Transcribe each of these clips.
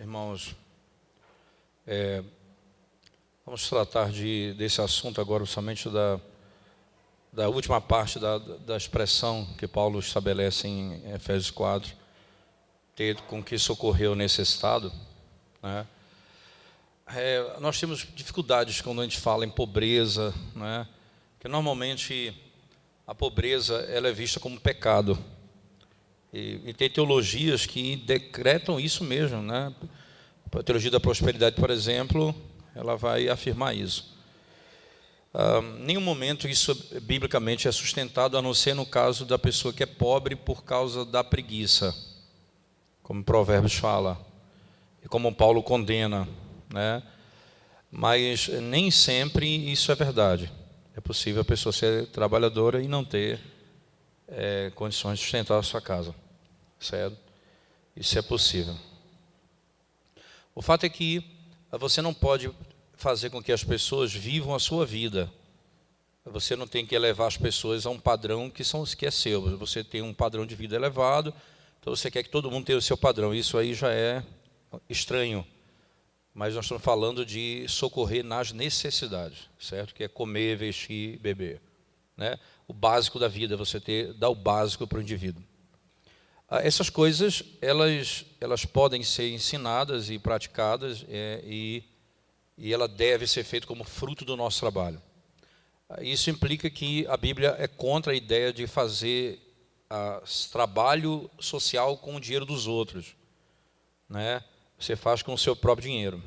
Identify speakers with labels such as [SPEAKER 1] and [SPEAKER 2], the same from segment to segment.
[SPEAKER 1] Irmãos, vamos tratar desse assunto agora, somente da última parte da expressão que Paulo estabelece em Efésios 4, ter com que socorreu o necessitado, né? Nós temos dificuldades quando a gente fala em pobreza, né? Porque normalmente a pobreza ela é vista como pecado. E tem teologias que decretam isso mesmo, né? A teologia da prosperidade, por exemplo, ela vai afirmar isso. Em nenhum momento isso biblicamente é sustentado, a não ser no caso da pessoa que é pobre por causa da preguiça, como Provérbios fala, e como Paulo condena, né? Mas nem sempre isso é verdade. É possível a pessoa ser trabalhadora e não ter condições de sustentar a sua casa, certo? Isso é possível. O fato é que você não pode fazer com que as pessoas vivam a sua vida. Você não tem que elevar as pessoas a um padrão que é seu. Você tem um padrão de vida elevado, então você quer que todo mundo tenha o seu padrão. Isso aí já é estranho. Mas nós estamos falando de socorrer nas necessidades, certo? Que é comer, vestir, beber, né? O básico da vida, você dar o básico para o indivíduo. Essas coisas, elas podem ser ensinadas e praticadas, e ela deve ser feita como fruto do nosso trabalho. Isso implica que a Bíblia é contra a ideia de fazer trabalho social com o dinheiro dos outros, né? Você faz com o seu próprio dinheiro,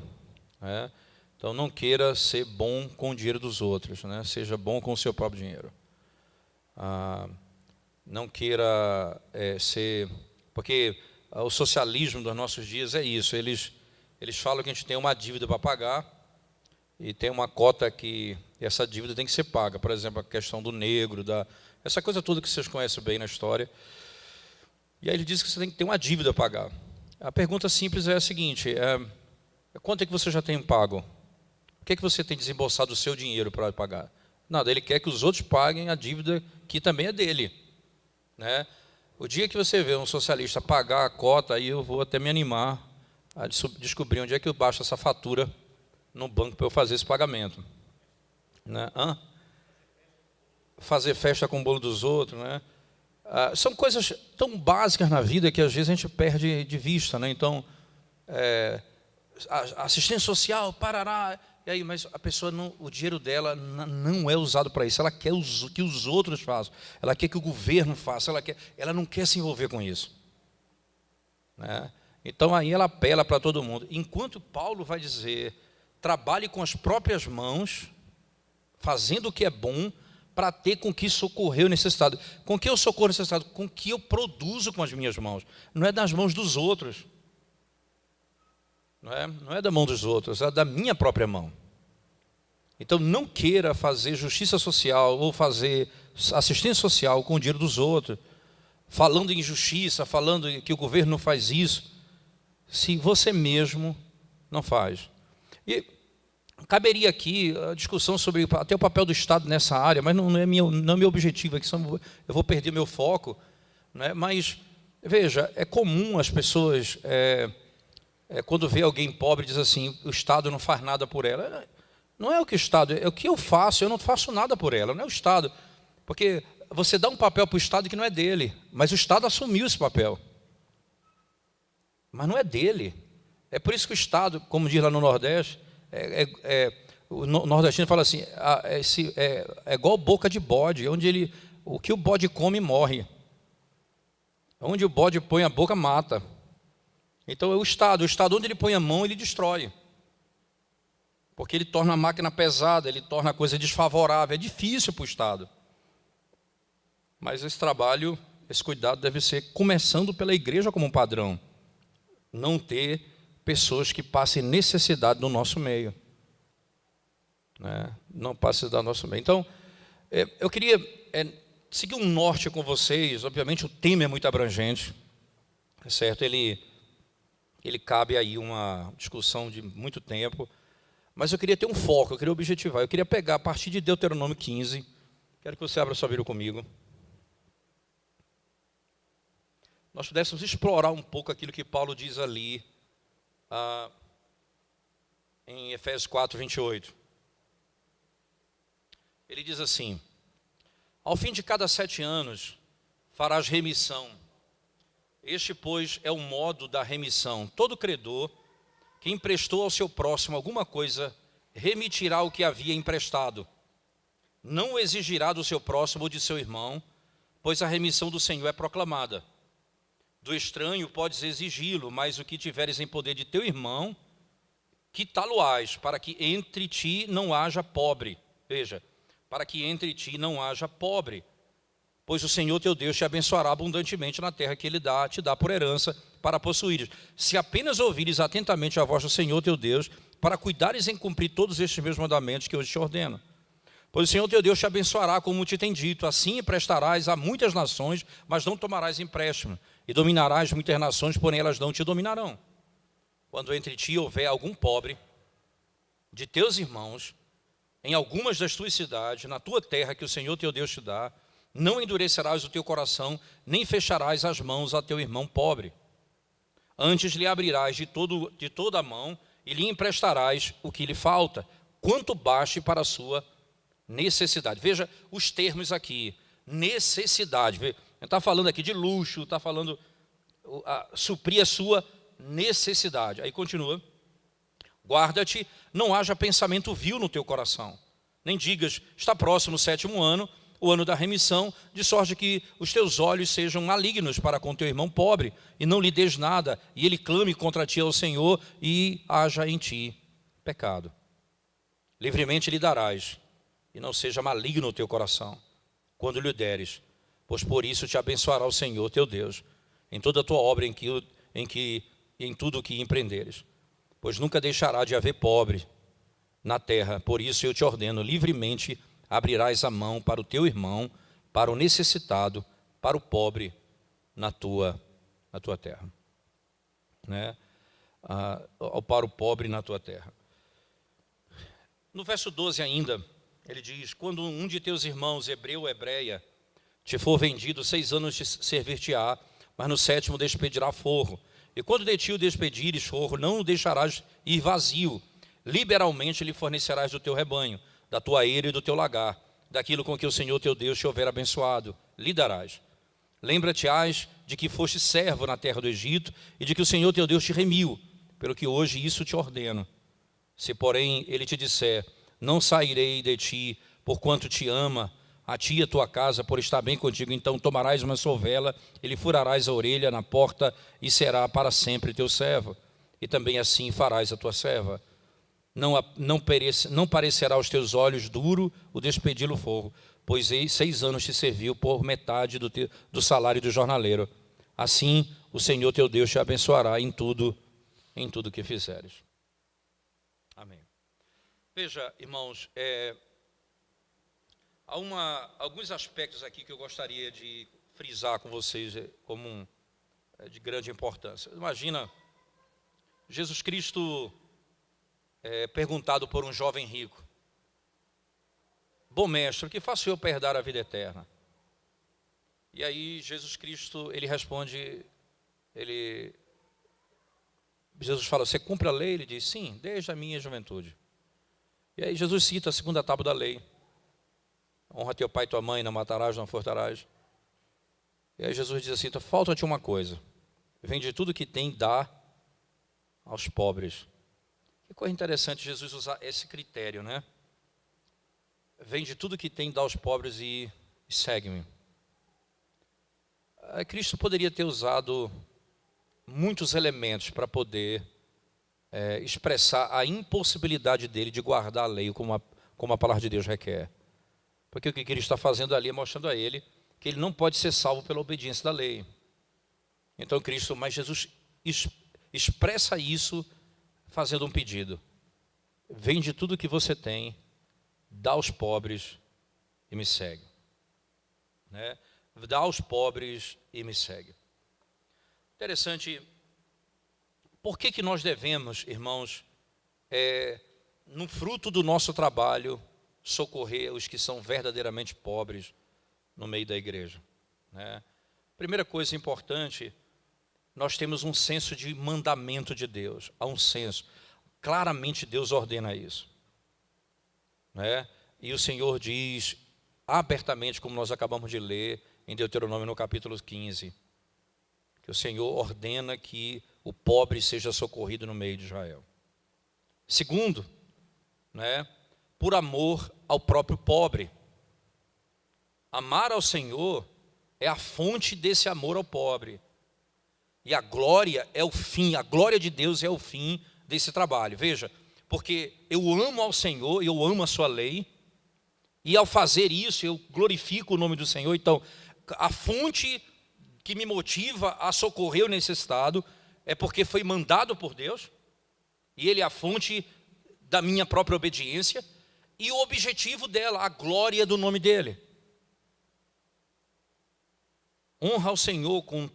[SPEAKER 1] né? Então não queira ser bom com o dinheiro dos outros, né? Seja bom com o seu próprio dinheiro. Não queira ser... Porque o socialismo dos nossos dias é isso. Eles falam que a gente tem uma dívida para pagar e tem uma cota que essa dívida tem que ser paga. Por exemplo, a questão do negro, essa coisa toda que vocês conhecem bem na história. E aí ele diz que você tem que ter uma dívida a pagar. A pergunta simples é a seguinte: quanto é que você já tem pago? O que é que você tem desembolsado o seu dinheiro para pagar? Nada, ele quer que os outros paguem a dívida que também é dele, né? O dia que você vê um socialista pagar a cota, aí eu vou até me animar a descobrir onde é que eu baixo essa fatura no banco para eu fazer esse pagamento, né? Fazer festa com o bolo dos outros, né? São coisas tão básicas na vida que às vezes a gente perde de vista, né? Então, assistência social, parará, e aí, mas a pessoa o dinheiro dela não é usado para isso. Ela quer que os outros façam, ela quer que o governo faça, ela não quer se envolver com isso, né? Então aí ela apela para todo mundo. Enquanto Paulo vai dizer: trabalhe com as próprias mãos, fazendo o que é bom, para ter com que socorrer o necessitado. Com que eu socorro o necessitado? Com que eu produzo com as minhas mãos. Não é das mãos dos outros. Não é da mão dos outros, é da minha própria mão. Então não queira fazer justiça social ou fazer assistência social com o dinheiro dos outros, falando em injustiça, falando que o governo não faz isso, se você mesmo não faz. E caberia aqui a discussão sobre até o papel do Estado nessa área, mas não é meu objetivo aqui, eu vou perder meu foco, né? Mas, veja, é comum as pessoas, quando vê alguém pobre, diz assim: o Estado não faz nada por ela. Não é o que o Estado, é o que eu não faço nada por ela, não é o Estado. Porque você dá um papel para o Estado que não é dele, mas o Estado assumiu esse papel. Mas não é dele. É por isso que o Estado, como diz lá no Nordeste, o nordestino fala assim: é igual boca de bode, onde o que o bode come morre. Onde o bode põe a boca, mata. Então é o Estado onde ele põe a mão, ele destrói. Porque ele torna a máquina pesada, ele torna a coisa desfavorável. É difícil para o Estado. Mas esse trabalho, esse cuidado deve ser começando pela igreja como um padrão. Não ter pessoas que passem necessidade no nosso meio, né? Não passem no nosso meio. Então, eu queria seguir um norte com vocês. Obviamente o tema é muito abrangente, certo? Ele cabe aí uma discussão de muito tempo, mas eu queria ter um foco, eu queria objetivar. Eu queria pegar a partir de Deuteronômio 15. Quero que você abra sua Bíblia comigo. Nós pudéssemos explorar um pouco aquilo que Paulo diz ali em Efésios 4, 28. Ele diz assim: ao fim de cada 7 anos farás remissão. Este, pois, é o modo da remissão. Todo credor que emprestou ao seu próximo alguma coisa, remitirá o que havia emprestado. Não o exigirá do seu próximo ou de seu irmão, pois a remissão do Senhor é proclamada. Do estranho podes exigi-lo, mas o que tiveres em poder de teu irmão, quitá-lo-ás, para que entre ti não haja pobre. Veja, para que entre ti não haja pobre. Pois o Senhor teu Deus te abençoará abundantemente na terra que Ele te dá por herança para possuires. Se apenas ouvires atentamente a voz do Senhor teu Deus, para cuidares em cumprir todos estes meus mandamentos que hoje te ordeno. Pois o Senhor teu Deus te abençoará, como te tem dito, assim emprestarás a muitas nações, mas não tomarás empréstimo, e dominarás muitas nações, porém elas não te dominarão. Quando entre ti houver algum pobre de teus irmãos, em algumas das tuas cidades, na tua terra que o Senhor teu Deus te dá, não endurecerás o teu coração, nem fecharás as mãos a teu irmão pobre. Antes lhe abrirás de toda a mão e lhe emprestarás o que lhe falta, quanto baste para a sua necessidade. Veja os termos aqui: necessidade. Está falando aqui de luxo, está falando suprir a sua necessidade. Aí continua: guarda-te, não haja pensamento vil no teu coração, nem digas, está próximo o 7º ano, o ano da remissão, de sorte que os teus olhos sejam malignos para com teu irmão pobre, e não lhe des nada, e ele clame contra ti ao Senhor, e haja em ti pecado. Livremente lhe darás, e não seja maligno o teu coração, quando lhe deres, pois por isso te abençoará o Senhor teu Deus, em toda a tua obra em tudo o que empreenderes. Pois nunca deixará de haver pobre na terra, por isso eu te ordeno, livremente abrirás a mão para o teu irmão, para o necessitado, para o pobre na tua terra. Né? Para o pobre na tua terra. No verso 12 ainda, ele diz: quando um de teus irmãos, hebreu ou hebreia, te for vendido, 6 anos te servir-te-á, mas no 7º despedirá forro. E quando de ti o despedires forro, não o deixarás ir vazio, liberalmente lhe fornecerás do teu rebanho, da tua eira e do teu lagar, daquilo com que o Senhor teu Deus te houver abençoado, lhe darás. Lembra-te-ás de que foste servo na terra do Egito, e de que o Senhor teu Deus te remiu, pelo que hoje isso te ordeno. Se, porém, ele te disser, não sairei de ti, porquanto te ama, a ti e a tua casa, por estar bem contigo, então tomarás uma sovela, e lhe furarás a orelha na porta, e será para sempre teu servo. E também assim farás a tua serva. Não parecerá aos teus olhos duro o despedi-lo forro, pois 6 anos te serviu por metade do salário do jornaleiro. Assim o Senhor teu Deus te abençoará em tudo que fizeres. Amém. Veja, irmãos, há alguns aspectos aqui que eu gostaria de frisar com vocês como de grande importância. Imagina Jesus Cristo perguntado por um jovem rico: bom mestre, o que faço eu para herdar a vida eterna? E aí Jesus Cristo, ele responde, Jesus fala, você cumpre a lei? Ele diz, sim, desde a minha juventude. E aí Jesus cita a 2ª tábua da lei: honra teu pai e tua mãe, não matarás, não furtarás. E aí Jesus diz assim, falta-te uma coisa: vende tudo que tem, dá aos pobres. Que coisa interessante Jesus usar esse critério, né? Vende tudo que tem, dá aos pobres e segue-me. Cristo poderia ter usado muitos elementos para poder expressar a impossibilidade dele de guardar a lei como a palavra de Deus requer. Porque o que ele está fazendo ali é mostrando a ele que ele não pode ser salvo pela obediência da lei. Então mas Jesus expressa isso fazendo um pedido: vende tudo que você tem, dá aos pobres e me segue. Né? Dá aos pobres e me segue. Interessante, por que nós devemos, irmãos, no fruto do nosso trabalho, socorrer os que são verdadeiramente pobres no meio da igreja? Né? Primeira coisa importante nós temos um senso de mandamento de Deus. Há um senso. Claramente Deus ordena isso, né? E o Senhor diz abertamente, como nós acabamos de ler em Deuteronômio no capítulo 15, que o Senhor ordena que o pobre seja socorrido no meio de Israel. Segundo, né, por amor ao próprio pobre. Amar ao Senhor é a fonte desse amor ao pobre. E a glória é o fim, a glória de Deus é o fim desse trabalho. Veja, porque eu amo ao Senhor, eu amo a sua lei, e ao fazer isso eu glorifico o nome do Senhor. Então, a fonte que me motiva a socorrer o necessitado é porque foi mandado por Deus, e Ele é a fonte da minha própria obediência, e o objetivo dela, a glória do nome dEle. Honra ao Senhor com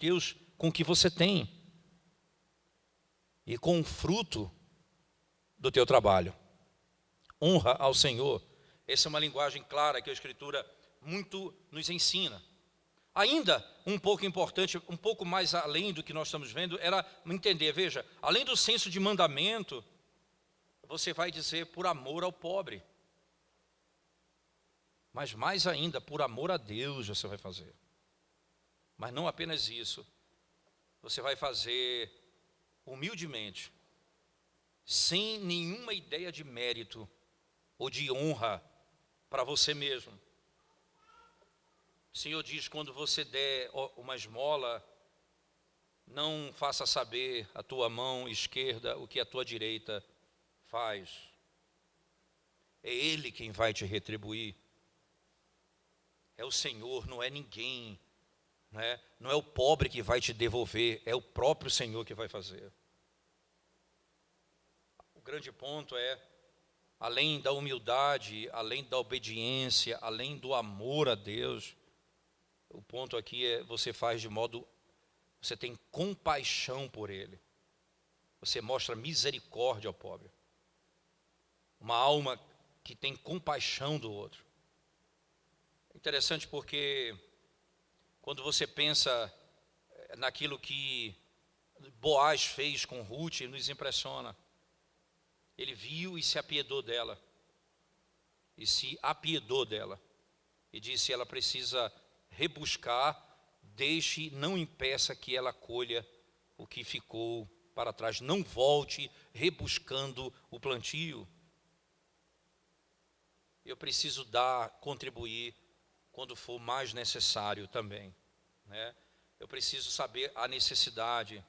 [SPEAKER 1] o que você tem e com o fruto do teu trabalho. Honra ao Senhor. Essa é uma linguagem clara que a Escritura muito nos ensina. Ainda um pouco importante, um pouco mais além do que nós estamos vendo, era entender, veja, além do senso de mandamento, você vai dizer por amor ao pobre. Mas mais ainda, por amor a Deus você vai fazer. Mas não apenas isso, você vai fazer humildemente, sem nenhuma ideia de mérito ou de honra para você mesmo. O Senhor diz, quando você der uma esmola, não faça saber a tua mão esquerda o que a tua direita faz. É Ele quem vai te retribuir. É o Senhor, não é ninguém. Não é o pobre que vai te devolver, é o próprio Senhor que vai fazer. O grande ponto é, além da humildade, além da obediência, além do amor a Deus, o ponto aqui é, você faz de modo, você tem compaixão por Ele. Você mostra misericórdia ao pobre. Uma alma que tem compaixão do outro. É interessante porque quando você pensa naquilo que Boaz fez com Ruth, nos impressiona. Ele viu e se apiedou dela. E se apiedou dela. E disse, ela precisa rebuscar, deixe, não impeça que ela colha o que ficou para trás. Não volte rebuscando o plantio. Eu preciso contribuir quando for mais necessário também, né? Eu preciso saber a necessidade.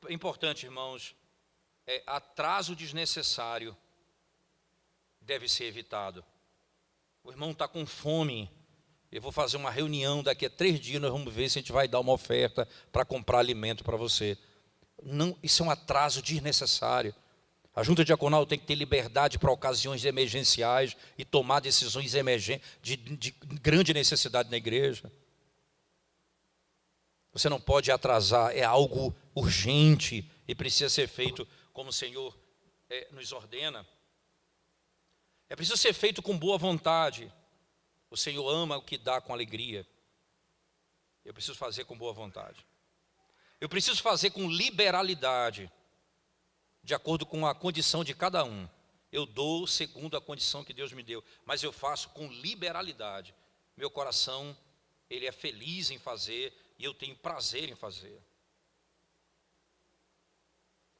[SPEAKER 1] Importante, irmãos, atraso desnecessário deve ser evitado. O irmão está com fome, eu vou fazer uma reunião daqui a 3 dias, nós vamos ver se a gente vai dar uma oferta para comprar alimento para você. Não, isso é um atraso desnecessário. A junta diaconal tem que ter liberdade para ocasiões emergenciais e tomar decisões de grande necessidade na igreja. Você não pode atrasar, é algo urgente e precisa ser feito como o Senhor nos ordena. É preciso ser feito com boa vontade. O Senhor ama o que dá com alegria. Eu preciso fazer com boa vontade. Eu preciso fazer com liberalidade, de acordo com a condição de cada um. Eu dou segundo a condição que Deus me deu, mas eu faço com liberalidade. Meu coração, ele é feliz em fazer e eu tenho prazer em fazer.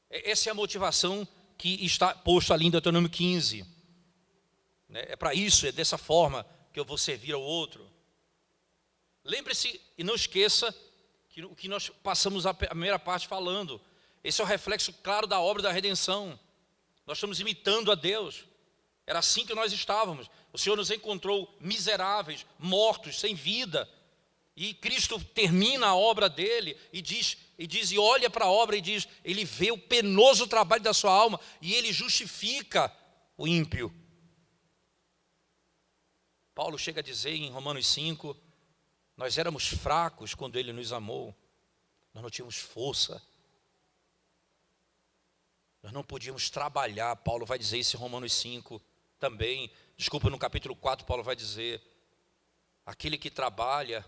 [SPEAKER 1] Essa é a motivação que está posta ali em Deuteronômio 15. É para isso, é dessa forma que eu vou servir ao outro. Lembre-se e não esqueça que o que nós passamos a primeira parte falando. Esse é o reflexo claro da obra da redenção. Nós estamos imitando a Deus. Era assim que nós estávamos. O Senhor nos encontrou miseráveis, mortos, sem vida. E Cristo termina a obra dele e olha para a obra e diz, ele vê o penoso trabalho da sua alma e ele justifica o ímpio. Paulo chega a dizer em Romanos 5, nós éramos fracos quando ele nos amou. Nós não tínhamos força. Nós não podíamos trabalhar. Paulo vai dizer isso em Romanos 5 também. Desculpa, no capítulo 4 Paulo vai dizer, aquele que trabalha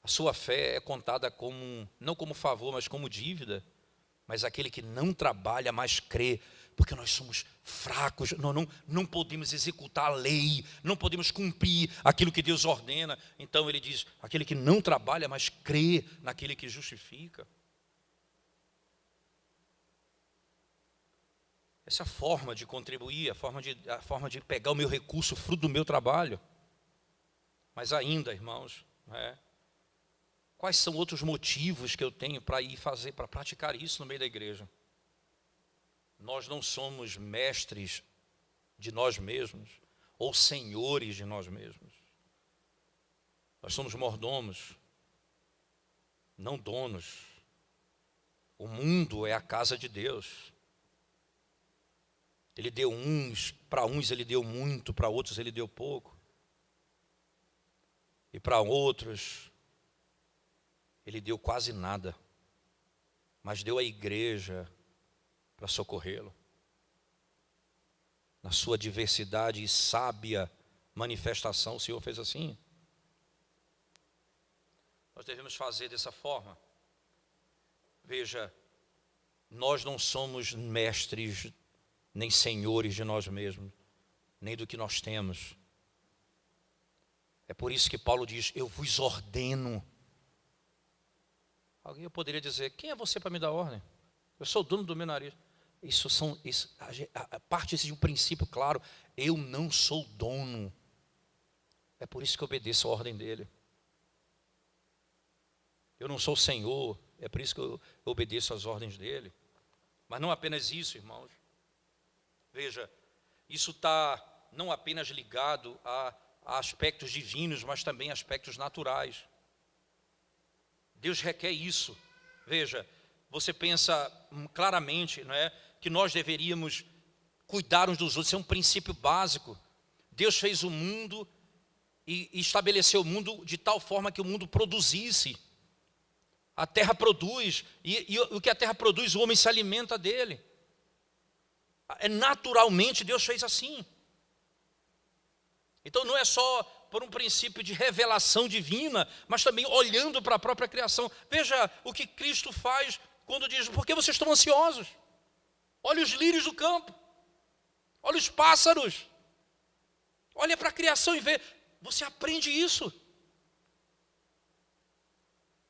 [SPEAKER 1] A sua fé é contada como, não como favor, mas como dívida. Mas aquele que não trabalha, mas crê, porque nós somos fracos, nós não podemos executar a lei, não podemos cumprir aquilo que Deus ordena. Então ele diz, aquele que não trabalha, mas crê naquele que justifica. Essa forma de contribuir, a forma de pegar o meu recurso, fruto do meu trabalho. Mas ainda, irmãos, quais são outros motivos que eu tenho para ir fazer, para praticar isso no meio da igreja? Nós não somos mestres de nós mesmos, ou senhores de nós mesmos. Nós somos mordomos, não donos. O mundo é a casa de Deus. Ele deu para uns ele deu muito, para outros ele deu pouco. E para outros, ele deu quase nada. Mas deu à igreja para socorrê-lo. Na sua diversidade e sábia manifestação, o Senhor fez assim. Nós devemos fazer dessa forma. Veja, nós não somos mestres nem senhores de nós mesmos, nem do que nós temos. É por isso que Paulo diz, eu vos ordeno. Alguém poderia dizer, quem é você para me dar ordem? Eu sou o dono do meu nariz. Parte de um princípio claro, eu não sou dono. É por isso que eu obedeço a ordem dele. Eu não sou o Senhor, é por isso que eu obedeço às ordens dele. Mas não apenas isso, irmãos. Veja, isso está não apenas ligado a aspectos divinos, mas também a aspectos naturais. Deus requer isso. Veja, você pensa claramente, não é, que nós deveríamos cuidar uns dos outros, isso é um princípio básico. Deus fez o mundo e estabeleceu o mundo de tal forma que o mundo produzisse. A terra produz, e o que a terra produz, o homem se alimenta dele. Naturalmente Deus fez assim. Então não é só por um princípio de revelação divina, mas também olhando para a própria criação. Veja o que Cristo faz quando diz, por que vocês estão ansiosos? Olha os lírios do campo, olha os pássaros, olha para a criação e vê, você aprende isso.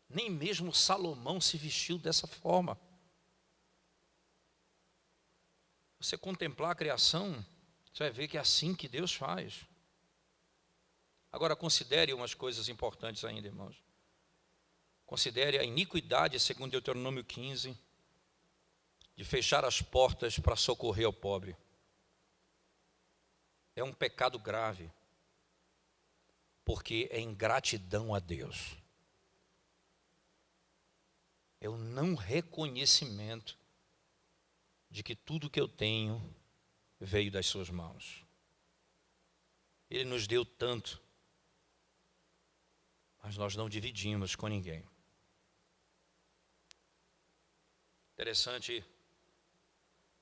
[SPEAKER 1] Nem mesmo Salomão se vestiu dessa forma. Você contemplar a criação, você vai ver que é assim que Deus faz. Agora considere umas coisas importantes ainda, irmãos. Considere a iniquidade, segundo Deuteronômio 15, de fechar as portas para socorrer ao pobre. É um pecado grave, porque é ingratidão a Deus. É o não reconhecimento de que tudo que eu tenho veio das suas mãos. Ele nos deu tanto, mas nós não dividimos com ninguém. Interessante,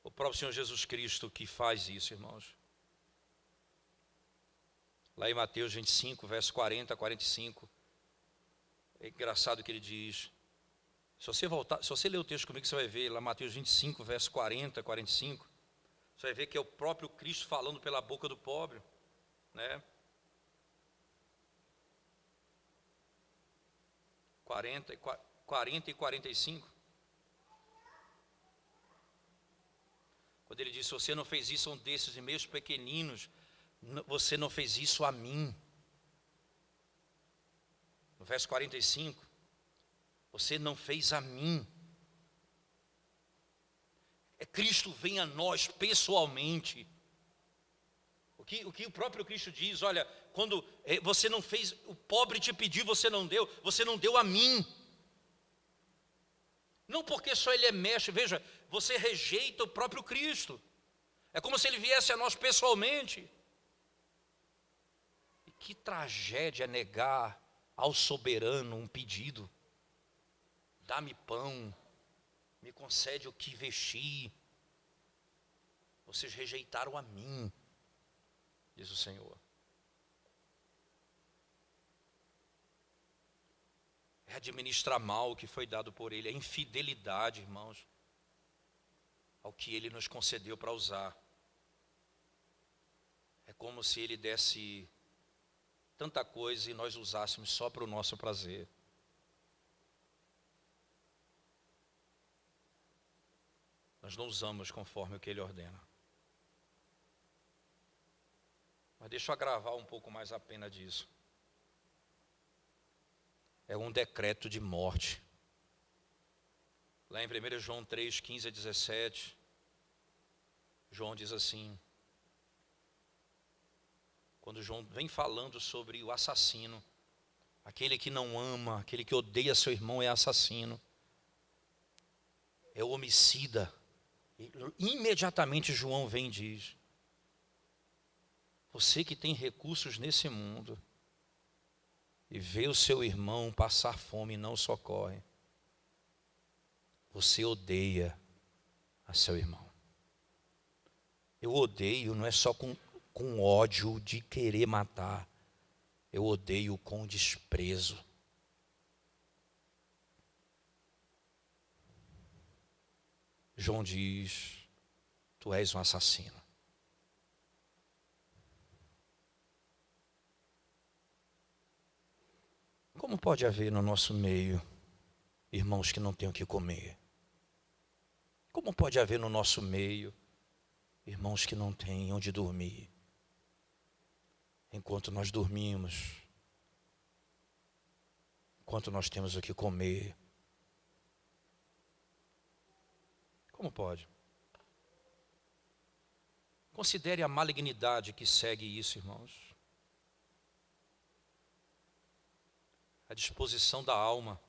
[SPEAKER 1] o próprio Senhor Jesus Cristo que faz isso, irmãos. Lá em Mateus 25, verso 40 a 45, é engraçado que ele diz, se você ler o texto comigo, você vai ver, lá Mateus 25, verso 40 a 45, você vai ver que é o próprio Cristo falando pela boca do pobre, né? 40 e 45. Quando ele diz, se você não fez isso a um desses meus pequeninos, você não fez isso a mim. No verso 45, você não fez a mim. Cristo vem a nós pessoalmente. O que o próprio Cristo diz, olha, quando você não fez, o pobre te pediu, você não deu a mim. Não porque só ele é mestre, veja, você rejeita o próprio Cristo. É como se ele viesse a nós pessoalmente. E que tragédia negar ao soberano um pedido. Dá-me pão, me concede o que vestir. Vocês rejeitaram a mim, diz o Senhor. é administrar mal o que foi dado por Ele, é infidelidade, irmãos, ao que Ele nos concedeu para usar. É como se Ele desse tanta coisa e nós usássemos só para o nosso prazer. Nós não usamos conforme o que Ele ordena. Mas deixa eu agravar um pouco mais a pena disso. É um decreto de morte. Lá em 1 João 3, 15 a 17, João diz assim, quando João vem falando sobre o assassino, aquele que não ama, aquele que odeia seu irmão é assassino, é o homicida. Imediatamente João vem e diz, você que tem recursos nesse mundo e vê o seu irmão passar fome e não socorre, você odeia a seu irmão. Eu odeio não é só com ódio de querer matar, eu odeio com desprezo. João diz, tu és um assassino. Como pode haver no nosso meio irmãos que não têm o que comer? Como pode haver no nosso meio irmãos que não têm onde dormir? Enquanto nós dormimos, enquanto nós temos o que comer. Como pode? Considere a malignidade que segue isso, irmãos. A disposição da alma.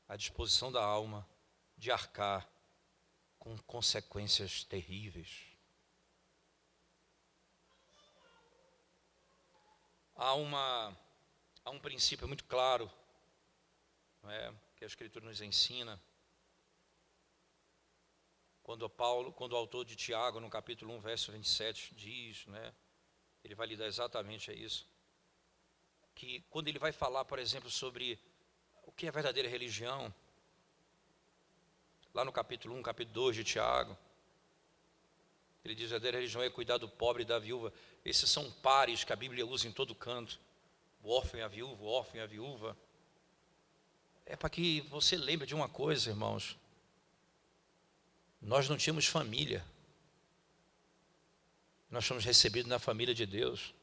[SPEAKER 1] A disposição da alma de arcar com consequências terríveis. Há um princípio muito claro, não é, que a Escritura nos ensina. Quando o autor de Tiago, no capítulo 1, verso 27, diz, né, ele vai lidar exatamente a isso, que quando ele vai falar, por exemplo, sobre o que é verdadeira religião, lá no capítulo 1, capítulo 2 de Tiago, ele diz, a verdadeira religião é cuidar do pobre e da viúva. Esses são pares que a Bíblia usa em todo canto. O órfão e a viúva, o órfão e a viúva. É para que você lembre de uma coisa, irmãos. Nós não tínhamos família. Nós fomos recebidos na família de Deus.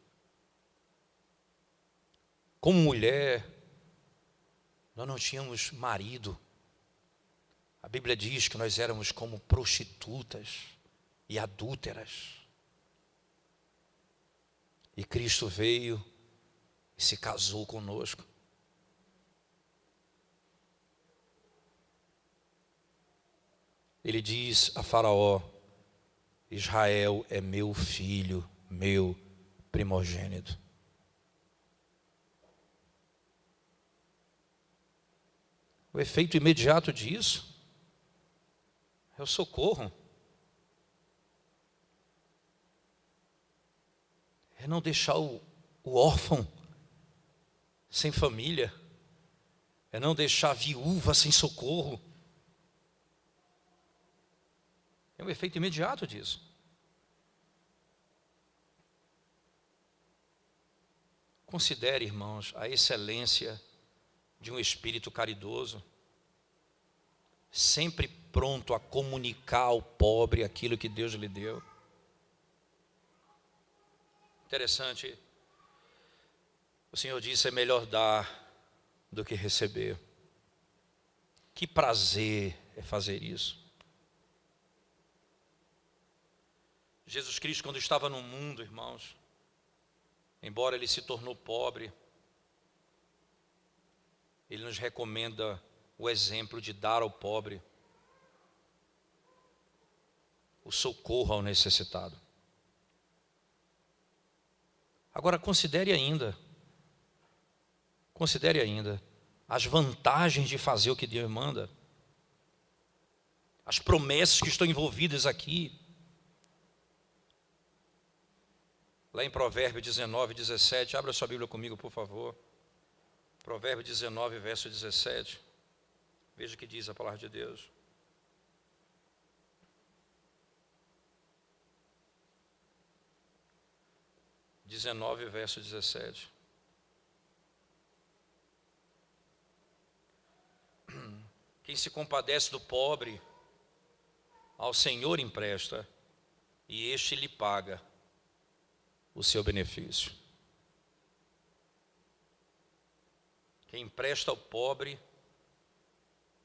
[SPEAKER 1] Como mulher, nós não tínhamos marido. A Bíblia diz que nós éramos como prostitutas e adúlteras. E Cristo veio e se casou conosco. Ele diz a Faraó, Israel é meu filho, meu primogênito. O efeito imediato disso é o socorro. É não deixar o órfão sem família. É não deixar a viúva sem socorro. É um efeito imediato disso. Considere, irmãos, a excelência de um espírito caridoso, sempre pronto a comunicar ao pobre aquilo que Deus lhe deu. Interessante, o Senhor disse, é melhor dar do que receber. Que prazer é fazer isso. Jesus Cristo, quando estava no mundo, irmãos, embora ele se tornou pobre, ele nos recomenda o exemplo de dar ao pobre o socorro ao necessitado. Agora considere ainda as vantagens de fazer o que Deus manda, as promessas que estão envolvidas aqui. Lá em Provérbios 19, 17, abra sua Bíblia comigo, por favor. Provérbios 19, verso 17. Veja o que diz a palavra de Deus. Verso 17. Quem se compadece do pobre, ao Senhor empresta, e este lhe paga o seu benefício. Quem empresta ao pobre,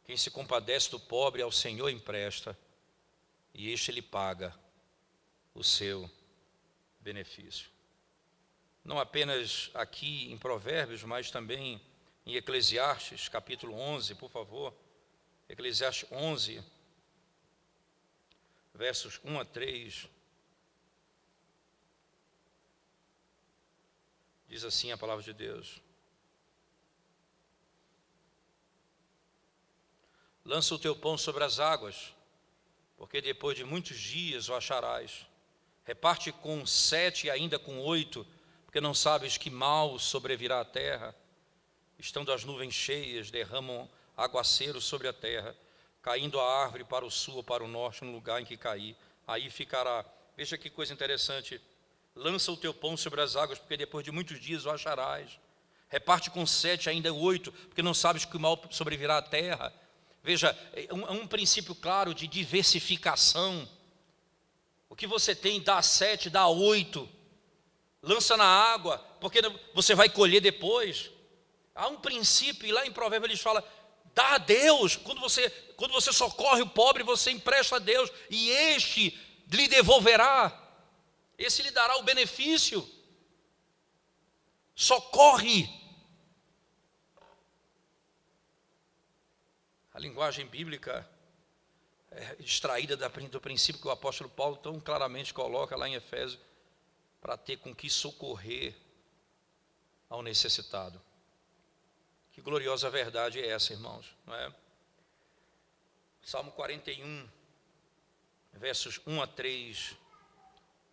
[SPEAKER 1] quem se compadece do pobre, ao Senhor empresta, e este lhe paga o seu benefício. Não apenas aqui em Provérbios, mas também em Eclesiastes, capítulo 11, por favor. Eclesiastes 11, versos 1 a 3. Diz assim a palavra de Deus: lança o teu pão sobre as águas, porque depois de muitos dias o acharás. Reparte com 7 e ainda com 8, porque não sabes que mal sobrevirá à terra. Estando as nuvens cheias, derramam aguaceiro sobre a terra, caindo a árvore para o sul ou para o norte, no lugar em que cair, aí ficará. Veja que coisa interessante. Lança o teu pão sobre as águas, porque depois de muitos dias o acharás. Reparte com 7 ainda 8, porque não sabes que o mal sobrevirá à terra. Veja, é um princípio claro de diversificação. O que você tem dá 7, dá 8. Lança na água, porque você vai colher depois. Há um princípio, e lá em Provérbios eles falam: dá a Deus. Quando você socorre o pobre, você empresta a Deus, e este lhe devolverá. Esse lhe dará o benefício. Socorre. A linguagem bíblica é extraída do princípio que o apóstolo Paulo tão claramente coloca lá em Efésios, para ter com que socorrer ao necessitado. Que gloriosa verdade é essa, irmãos, não é? Salmo 41, versos 1 a 3,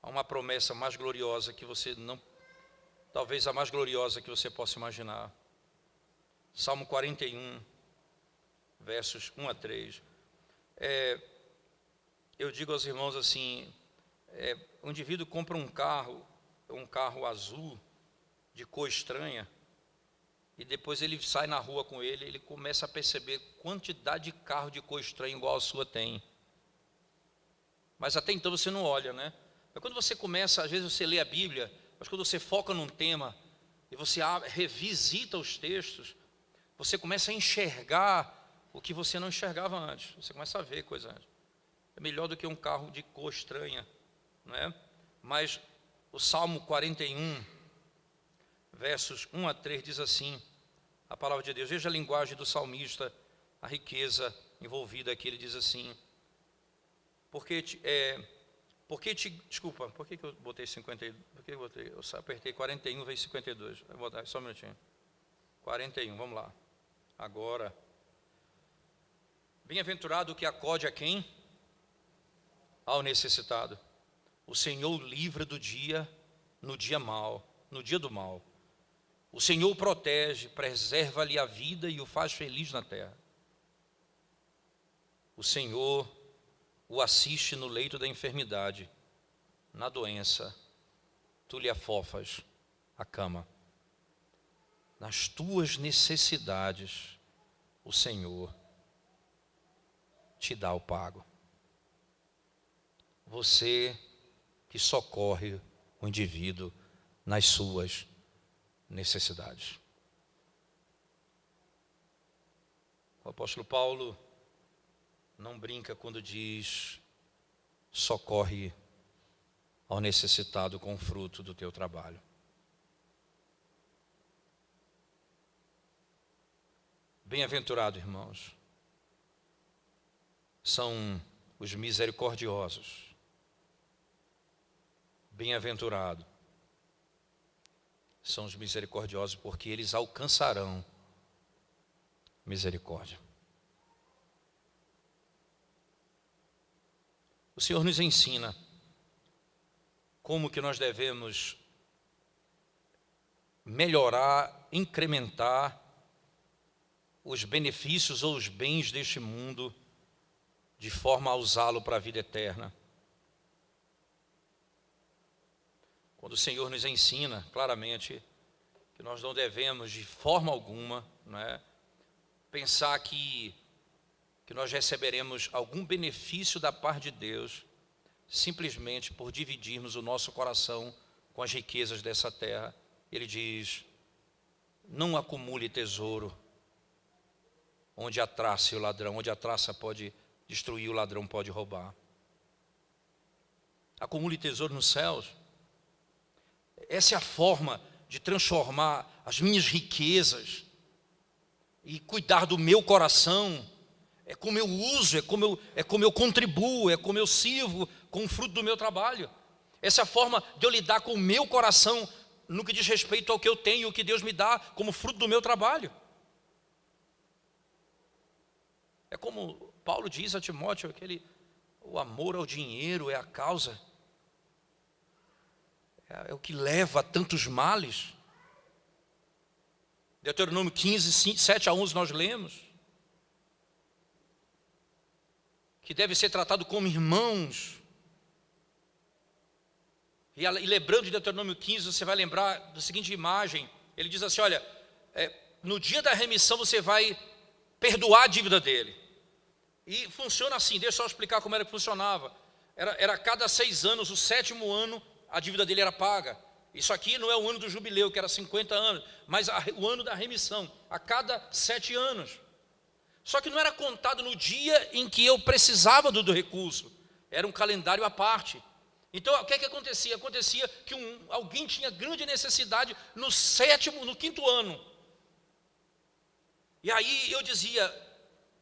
[SPEAKER 1] há uma promessa mais gloriosa que você não, talvez a mais gloriosa que você possa imaginar. Salmo 41, versos 1 a 3. Eu digo aos irmãos assim, o indivíduo compra um carro azul, de cor estranha, e depois ele sai na rua com ele começa a perceber quantidade de carro de cor estranha igual a sua tem. Mas até então você não olha, né? Mas quando você começa, às vezes você lê a Bíblia, mas quando você foca num tema, e você revisita os textos, você começa a enxergar o que você não enxergava antes. Você começa a ver coisas antes. É melhor do que um carro de cor estranha, não é? Mas o Salmo 41, versos 1 a 3 diz assim, a palavra de Deus. Veja a linguagem do salmista, a riqueza envolvida aqui. Ele diz assim: por que eu botei 52? Eu apertei 41 vezes 52. Vou botar só um minutinho. 41, vamos lá. Agora, bem-aventurado o que acode a quem? Ao necessitado. O Senhor o livra do dia, no dia do mal. O Senhor o protege, preserva-lhe a vida e o faz feliz na terra. O Senhor o assiste no leito da enfermidade, na doença, tu lhe afofas a cama. Nas tuas necessidades, o Senhor te dá o pago. Você que socorre o indivíduo nas suas necessidades. O apóstolo Paulo não brinca quando diz: socorre ao necessitado com o fruto do teu trabalho. Bem-aventurado, irmãos, são os misericordiosos. Bem-aventurado são os misericordiosos, porque eles alcançarão misericórdia. O Senhor nos ensina como que nós devemos melhorar, incrementar os benefícios ou os bens deste mundo de forma a usá-lo para a vida eterna. Quando o Senhor nos ensina claramente que nós não devemos de forma alguma, não é, pensar que nós receberemos algum benefício da parte de Deus simplesmente por dividirmos o nosso coração com as riquezas dessa terra. Ele diz: não acumule tesouro onde a traça e o ladrão, onde a traça pode destruir, o ladrão pode roubar. Acumule tesouro nos céus. Essa é a forma de transformar as minhas riquezas e cuidar do meu coração. É como eu uso, é como eu contribuo, é como eu sirvo com o fruto do meu trabalho. Essa é a forma de eu lidar com o meu coração no que diz respeito ao que eu tenho, o que Deus me dá como fruto do meu trabalho. É como Paulo diz a Timóteo, o amor ao dinheiro é a causa, é o que leva a tantos males. Deuteronômio 15, 7 a 11 nós lemos que deve ser tratado como irmãos. E lembrando de Deuteronômio 15, você vai lembrar da seguinte imagem. Ele diz assim: olha, no dia da remissão você vai perdoar a dívida dele. E funciona assim, deixa eu só explicar como era que funcionava. Era a cada 6 anos, o 7º ano, a dívida dele era paga. Isso aqui não é o ano do jubileu, que era 50 anos, mas o ano da remissão, a cada 7 anos. Só que não era contado no dia em que eu precisava do recurso, era um calendário à parte. Então, o que acontecia? Acontecia que alguém tinha grande necessidade no 5º ano. E aí eu dizia,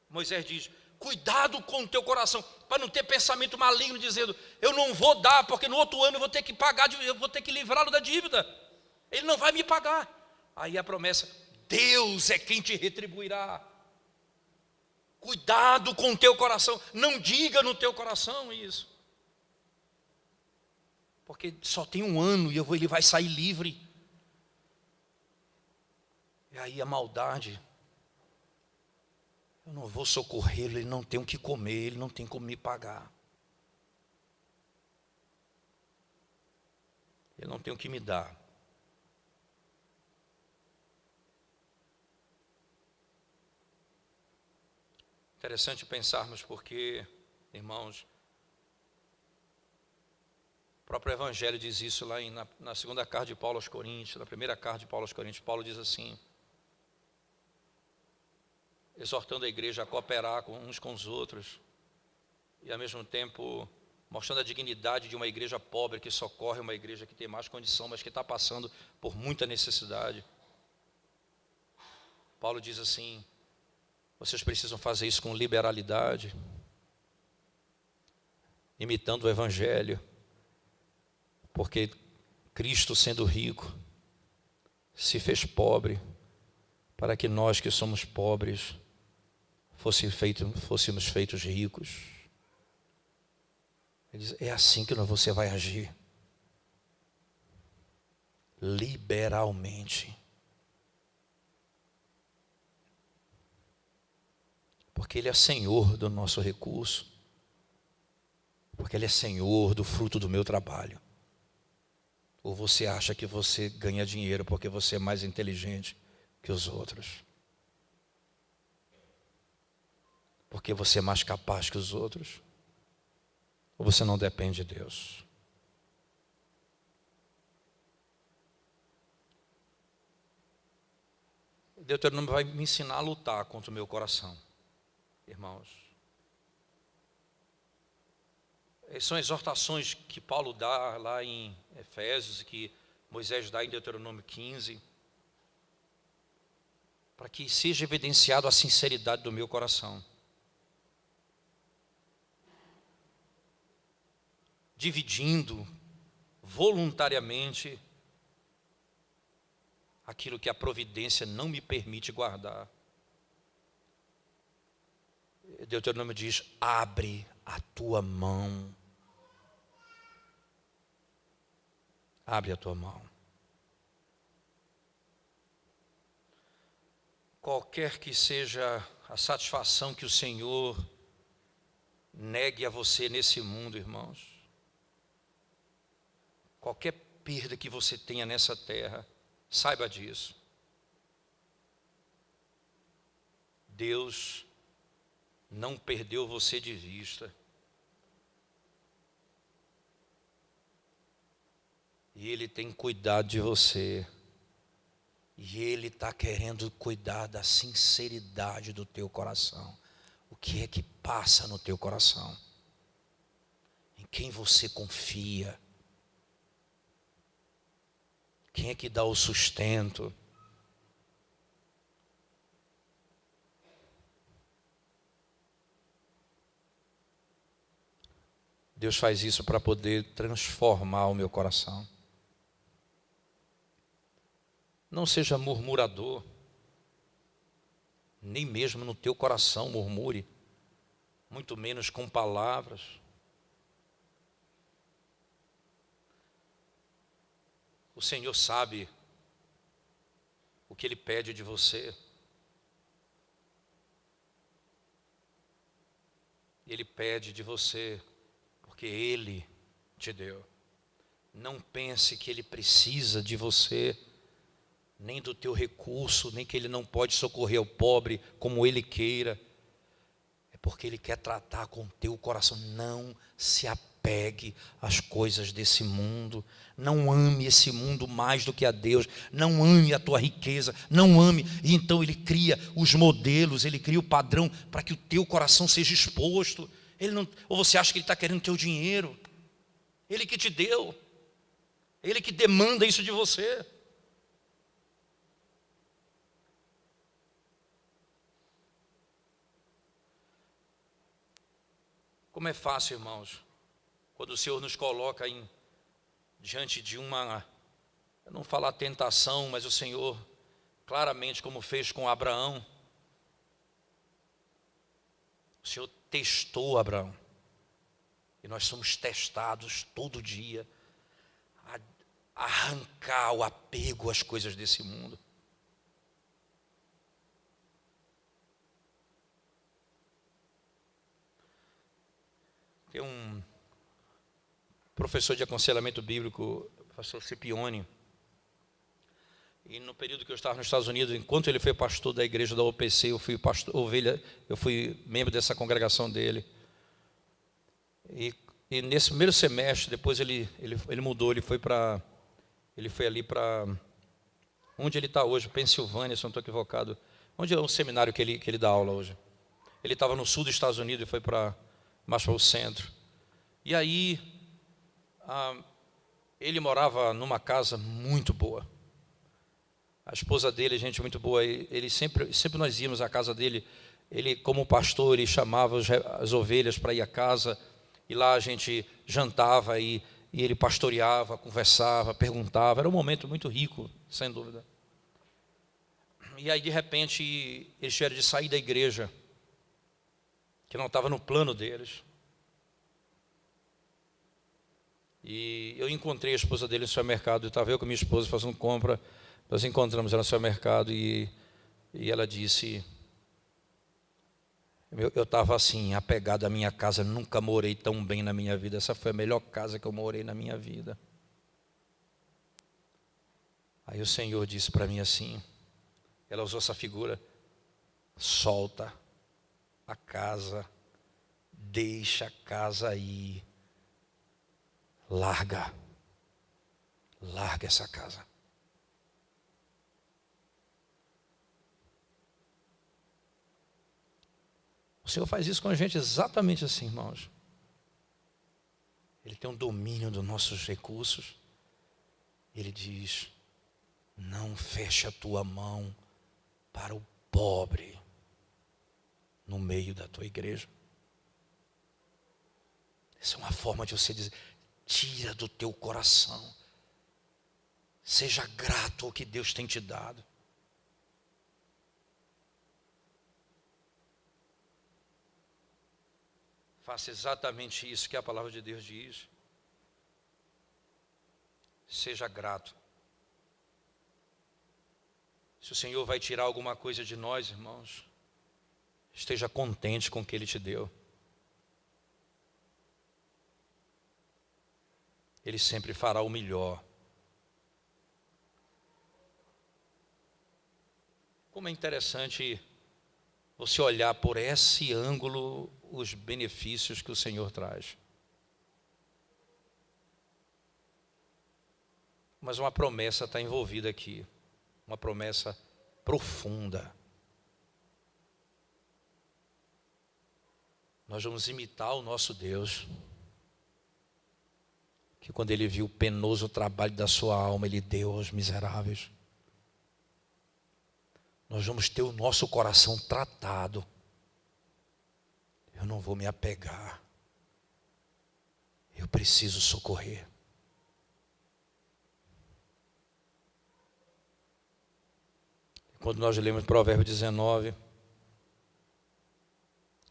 [SPEAKER 1] Moisés diz: cuidado com o teu coração, para não ter pensamento maligno dizendo: eu não vou dar, porque no outro ano eu vou ter que pagar, eu vou ter que livrá-lo da dívida. Ele não vai me pagar. Aí a promessa: Deus é quem te retribuirá. Cuidado com o teu coração, não diga no teu coração isso. Porque só tem um ano e ele vai sair livre. E aí a maldade: eu não vou socorrê-lo, ele não tem o que comer, ele não tem como me pagar. Ele não tem o que me dar. Interessante pensarmos porque, irmãos, o próprio Evangelho diz isso lá na segunda carta de Paulo aos Coríntios, na primeira carta de Paulo aos Coríntios. Paulo diz assim, exortando a igreja a cooperar uns com os outros, e ao mesmo tempo mostrando a dignidade de uma igreja pobre que socorre uma igreja que tem mais condição, mas que está passando por muita necessidade. Paulo diz assim: vocês precisam fazer isso com liberalidade, imitando o Evangelho, porque Cristo, sendo rico, se fez pobre, para que nós que somos pobres fôssemos feitos ricos. Ele diz: é assim que você vai agir, liberalmente, porque Ele é Senhor do nosso recurso, porque Ele é Senhor do fruto do meu trabalho. Ou você acha que você ganha dinheiro porque você é mais inteligente que os outros, porque você é mais capaz que os outros, ou você não depende de Deus? Deuteronômio vai me ensinar a lutar contra o meu coração, irmãos. São exortações que Paulo dá lá em Efésios e que Moisés dá em Deuteronômio 15, para que seja evidenciado a sinceridade do meu coração. Dividindo voluntariamente aquilo que a providência não me permite guardar. Deuteronômio diz: abre a tua mão. Abre a tua mão. qualquer que seja a satisfação que o Senhor negue a você nesse mundo, irmãos, qualquer perda que você tenha nessa terra, saiba disso. Deus não perdeu você de vista. E Ele tem cuidado de você. E Ele está querendo cuidar da sinceridade do teu coração. O que é que passa no teu coração? Em quem você confia? Quem é que dá o sustento? Deus faz isso para poder transformar o meu coração. Não seja murmurador, nem mesmo no teu coração murmure, muito menos com palavras. O Senhor sabe o que Ele pede de você. Ele pede de você porque Ele te deu. Não pense que Ele precisa de você, nem do teu recurso, nem que Ele não pode socorrer o pobre como Ele queira. É porque Ele quer tratar com o teu coração. Não se apegue às coisas desse mundo. Não ame esse mundo mais do que a Deus. Não ame a tua riqueza. Não ame. E então Ele cria os modelos, Ele cria o padrão para que o teu coração seja exposto. Ele não, ou você acha que Ele está querendo teu dinheiro? Ele que te deu. Ele que demanda isso de você. Como é fácil, irmãos, quando o Senhor nos coloca diante de uma, eu não falar tentação, mas o Senhor, claramente como fez com Abraão, o Senhor testou Abraão, e nós somos testados todo dia, a arrancar o apego às coisas desse mundo. Tem um professor de aconselhamento bíblico, pastor Cipione, e no período que eu estava nos Estados Unidos, enquanto ele foi pastor da igreja da OPC, eu fui pastor, ovelha, eu fui membro dessa congregação dele. E nesse primeiro semestre, depois ele mudou, ele foi ali para onde ele está hoje, Pensilvânia, se eu não estou equivocado. Onde é o seminário que ele dá aula hoje? Ele estava no sul dos Estados Unidos e foi mais para o centro. E aí, ele morava numa casa muito boa. A esposa dele, gente muito boa. Ele sempre nós íamos à casa dele. Ele, como pastor, ele chamava as ovelhas para ir à casa. E lá a gente jantava e ele pastoreava, conversava, perguntava. Era um momento muito rico, sem dúvida. E aí, de repente, eles tiveram de sair da igreja, que não estava no plano deles. E eu encontrei a esposa dele no supermercado. Estava eu com minha esposa fazendo compra. Nós encontramos ela no supermercado e ela disse: eu estava assim, apegado à minha casa, nunca morei tão bem na minha vida. Essa foi a melhor casa que eu morei na minha vida. Aí o Senhor disse para mim assim, ela usou essa figura: solta a casa, deixa a casa aí, larga essa casa. O Senhor faz isso com a gente exatamente assim, irmãos. Ele tem um domínio dos nossos recursos. Ele diz: não feche a tua mão para o pobre no meio da tua igreja. Essa é uma forma de você dizer: tira do teu coração. Seja grato ao que Deus tem te dado. Faça exatamente isso que a palavra de Deus diz. Seja grato. Se o Senhor vai tirar alguma coisa de nós, irmãos, esteja contente com o que Ele te deu. Ele sempre fará o melhor. Como é interessante você olhar por esse ângulo os benefícios que o Senhor traz. Mas uma promessa está envolvida aqui, uma promessa profunda. Nós vamos imitar o nosso Deus, que quando Ele viu o penoso trabalho da sua alma, Ele deu aos miseráveis. Nós vamos ter o nosso coração tratado. Eu não vou me apegar. Eu preciso socorrer. Quando nós lemos Provérbio 19,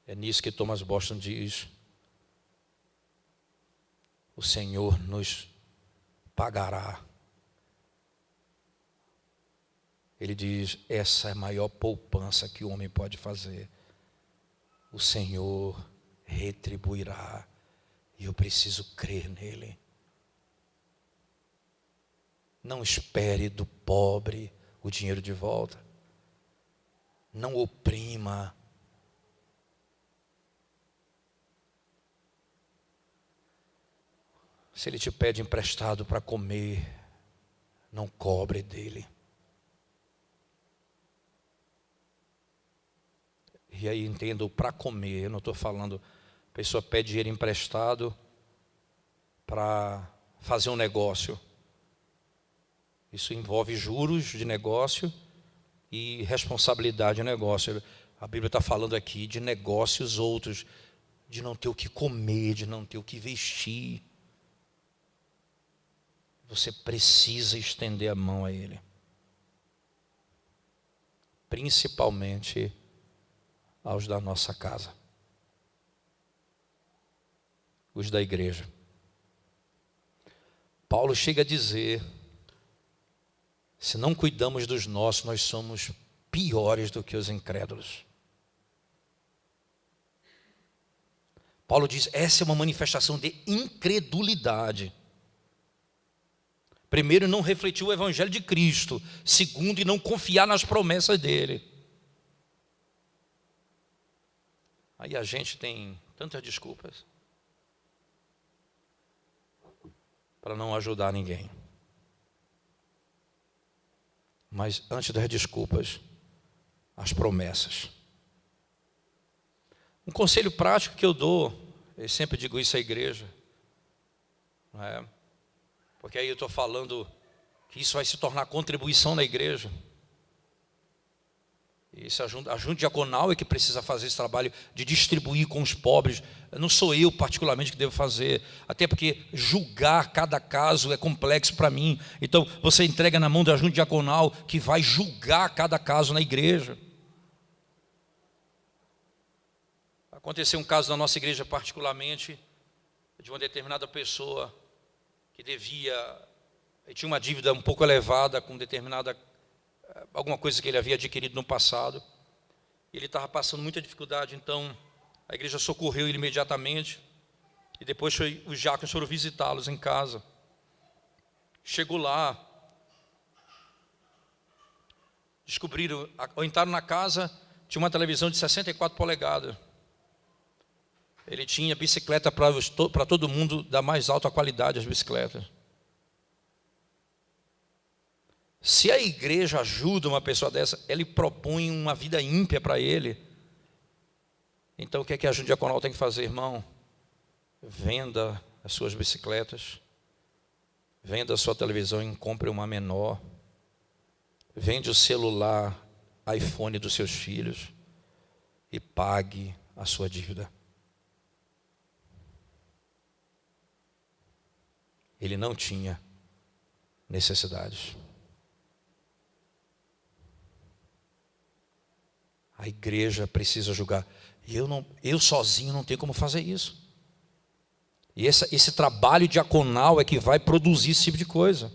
[SPEAKER 1] é nisso que Thomas Boston diz: o Senhor nos pagará. Ele diz, essa é a maior poupança que o homem pode fazer. O Senhor retribuirá. E eu preciso crer nele. Não espere do pobre o dinheiro de volta. Não oprima. Se ele te pede emprestado para comer, não cobre dele. E aí entendo, para comer, eu não estou falando, a pessoa pede dinheiro emprestado para fazer um negócio. Isso envolve juros de negócio e responsabilidade de negócio. A Bíblia está falando aqui de negócios outros, de não ter o que comer, de não ter o que vestir. Você precisa estender a mão a Ele. Principalmente aos da nossa casa. Os da igreja. Paulo chega a dizer, se não cuidamos dos nossos, nós somos piores do que os incrédulos. Paulo diz, essa é uma manifestação de incredulidade. Primeiro, não refletir o evangelho de Cristo. Segundo, e não confiar nas promessas dele. Aí a gente tem tantas desculpas para não ajudar ninguém. Mas antes das desculpas, as promessas. Um conselho prático que eu dou, eu sempre digo isso à igreja, não é? Porque aí eu estou falando que isso vai se tornar contribuição na igreja. Isso, a junta diaconal é que precisa fazer esse trabalho de distribuir com os pobres. Não sou eu particularmente que devo fazer, até porque julgar cada caso é complexo para mim. Então você entrega na mão da junta diaconal que vai julgar cada caso na igreja. Aconteceu um caso na nossa igreja particularmente, de uma determinada pessoa que tinha uma dívida um pouco elevada com alguma coisa que ele havia adquirido no passado. Ele estava passando muita dificuldade, então a igreja socorreu ele imediatamente. E depois os diáconos foram visitá-los em casa. Chegou lá, descobriram, ao entrar na casa, tinha uma televisão de 64 polegadas. Ele tinha bicicleta para todo mundo da mais alta qualidade, as bicicletas. Se a igreja ajuda uma pessoa dessa, ele propõe uma vida ímpia para ele. Então o que é que a junta diaconal tem que fazer, irmão? Venda as suas bicicletas, venda a sua televisão e compre uma menor. Vende o celular, iPhone dos seus filhos e pague a sua dívida. Ele não tinha necessidades. A igreja precisa julgar. E eu sozinho não tenho como fazer isso. E esse trabalho diaconal é que vai produzir esse tipo de coisa.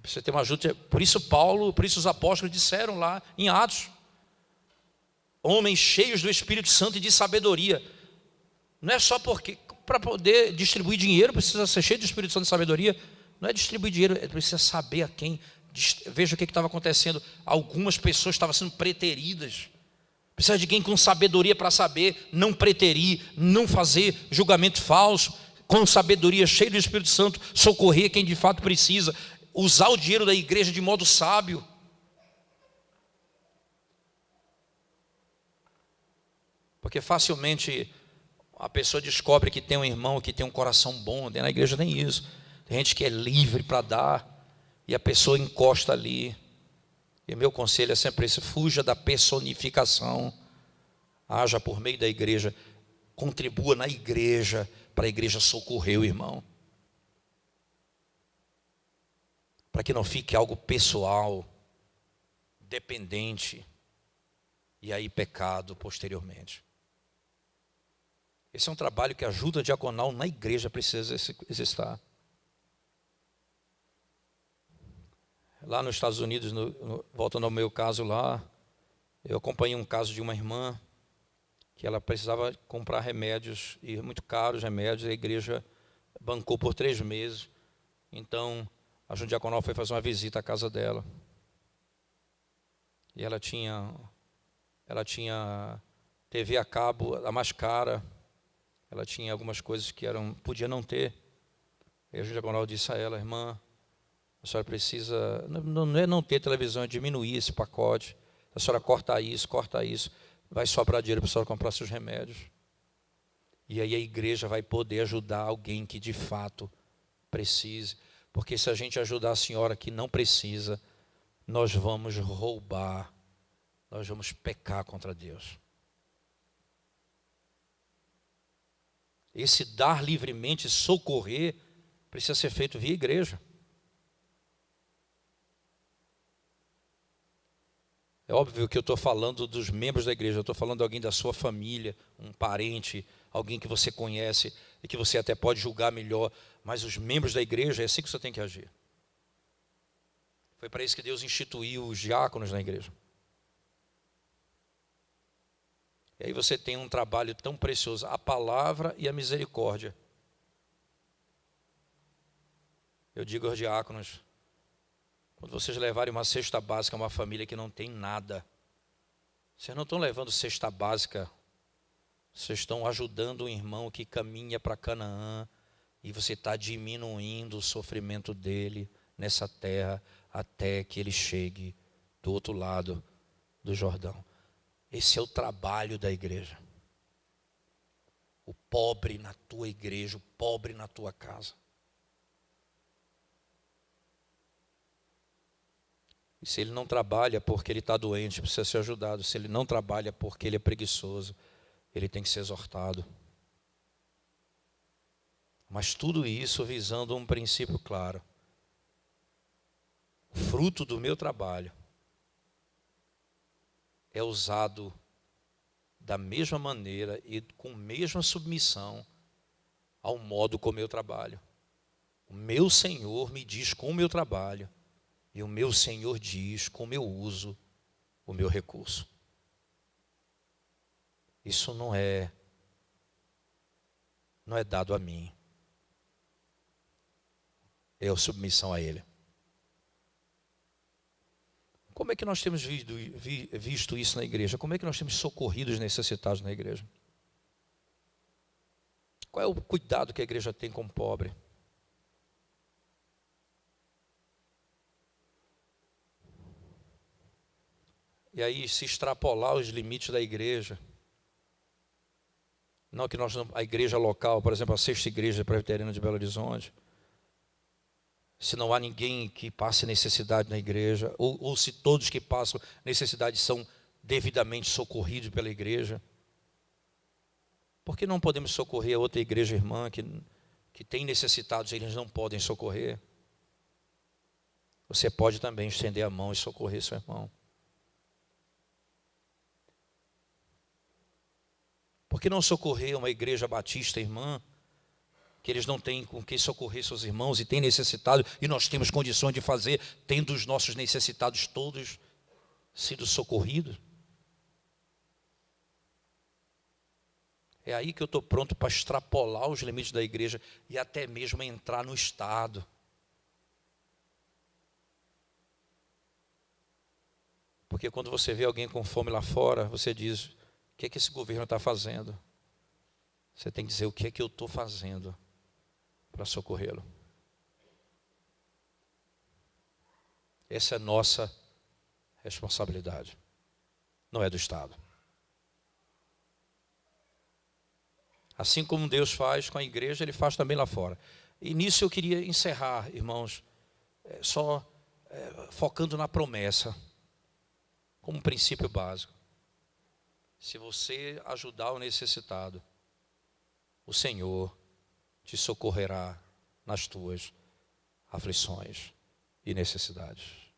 [SPEAKER 1] Precisa ter uma ajuda. Por isso Paulo, por isso os apóstolos disseram lá em Atos: homens cheios do Espírito Santo e de sabedoria. Não é só porque, para poder distribuir dinheiro, precisa ser cheio do Espírito Santo e sabedoria. Não é distribuir dinheiro, é precisa saber a quem. Veja o que estava acontecendo. Algumas pessoas estavam sendo preteridas. Precisa de alguém com sabedoria para saber não preterir, não fazer julgamento falso, com sabedoria, cheio do Espírito Santo, socorrer quem de fato precisa, usar o dinheiro da igreja de modo sábio. Porque facilmente a pessoa descobre que tem um irmão que tem um coração bom. Na igreja tem isso. Tem gente que é livre para dar e a pessoa encosta ali. E meu conselho é sempre esse: fuja da personificação. Haja por meio da igreja. Contribua na igreja, para a igreja socorrer o irmão. Para que não fique algo pessoal, dependente, e aí pecado posteriormente. Esse é um trabalho que a ajuda diaconal na igreja precisa exercitar. Lá nos Estados Unidos, voltando ao meu caso lá, eu acompanhei um caso de uma irmã que ela precisava comprar remédios, e muito caros remédios, a igreja bancou por 3 meses. Então, a ajuda diaconal foi fazer uma visita à casa dela. E ela tinha TV a cabo, a mais cara. Ela tinha algumas coisas que podia não ter. E a ajuda diaconal disse a ela: irmã, a senhora precisa, não é não ter televisão, é diminuir esse pacote. A senhora corta isso, vai sobrar dinheiro para a senhora comprar seus remédios. E aí a igreja vai poder ajudar alguém que de fato precise. Porque se a gente ajudar a senhora que não precisa, nós vamos roubar, nós vamos pecar contra Deus. Esse dar livremente, socorrer, precisa ser feito via igreja. É óbvio que eu estou falando dos membros da igreja, eu estou falando de alguém da sua família, um parente, alguém que você conhece e que você até pode julgar melhor, mas os membros da igreja, é assim que você tem que agir. Foi para isso que Deus instituiu os diáconos na igreja. E aí você tem um trabalho tão precioso, a palavra e a misericórdia. Eu digo aos diáconos: quando vocês levarem uma cesta básica a uma família que não tem nada, vocês não estão levando cesta básica, vocês estão ajudando um irmão que caminha para Canaã, e você está diminuindo o sofrimento dele nessa terra, até que ele chegue do outro lado do Jordão. Esse é o trabalho da igreja. O pobre na tua igreja, o pobre na tua casa. E se ele não trabalha porque ele está doente, precisa ser ajudado. Se ele não trabalha porque ele é preguiçoso, ele tem que ser exortado. Mas tudo isso visando um princípio claro: o fruto do meu trabalho é usado da mesma maneira e com a mesma submissão ao modo como eu trabalho. O meu Senhor me diz como eu trabalho, e o meu Senhor diz como eu uso o meu recurso. Isso não é dado a mim, é a submissão a Ele. Como é que nós temos visto isso na igreja? Como é que nós temos socorrido os necessitados na igreja? Qual é o cuidado que a igreja tem com o pobre? E aí, se extrapolar os limites da igreja, não que a igreja local, por exemplo, a Sexta Igreja Presbiteriana de Belo Horizonte, se não há ninguém que passe necessidade na igreja, ou se todos que passam necessidade são devidamente socorridos pela igreja, por que não podemos socorrer a outra igreja irmã que tem necessitados e eles não podem socorrer? Você pode também estender a mão e socorrer seu irmão. Por que não socorrer uma igreja batista irmã que eles não têm com que socorrer seus irmãos e têm necessitado, e nós temos condições de fazer, tendo os nossos necessitados todos sido socorridos. É aí que eu estou pronto para extrapolar os limites da igreja e até mesmo entrar no Estado. Porque quando você vê alguém com fome lá fora, você diz, o que é que esse governo está fazendo? Você tem que dizer, o que é que eu estou fazendo para socorrê-lo? Essa é nossa responsabilidade, não é do Estado. Assim como Deus faz com a igreja, Ele faz também lá fora. E nisso eu queria encerrar, irmãos, focando na promessa, como um princípio básico. Se você ajudar o necessitado, o Senhor te socorrerá nas tuas aflições e necessidades.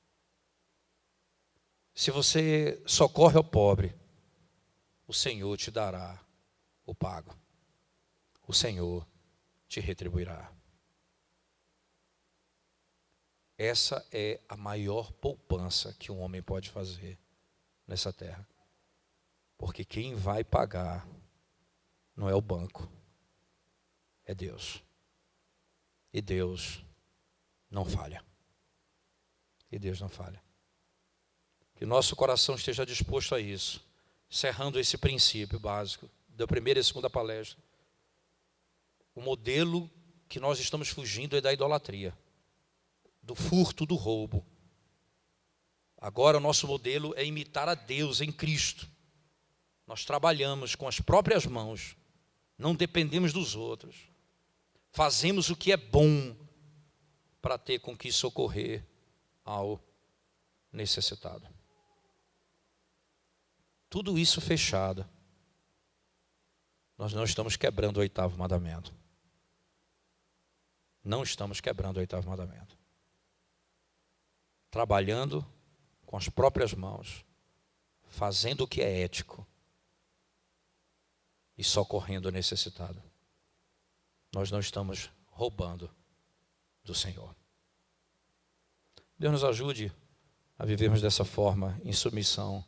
[SPEAKER 1] Se você socorre ao pobre, o Senhor te dará o pago. O Senhor te retribuirá. Essa é a maior poupança que um homem pode fazer nessa terra. Porque quem vai pagar não é o banco, é Deus. E Deus não falha. E Deus não falha. Que nosso coração esteja disposto a isso, encerrando esse princípio básico da primeira e segunda palestra. O modelo que nós estamos fugindo é da idolatria, do furto, do roubo. Agora o nosso modelo é imitar a Deus em Cristo. Nós trabalhamos com as próprias mãos, não dependemos dos outros. Fazemos o que é bom para ter com que socorrer ao necessitado. Tudo isso fechado, nós não estamos quebrando o 8º mandamento. Não estamos quebrando o 8º mandamento. Trabalhando com as próprias mãos, fazendo o que é ético e socorrendo o necessitado. Nós não estamos roubando do Senhor. Deus nos ajude a vivermos dessa forma, em submissão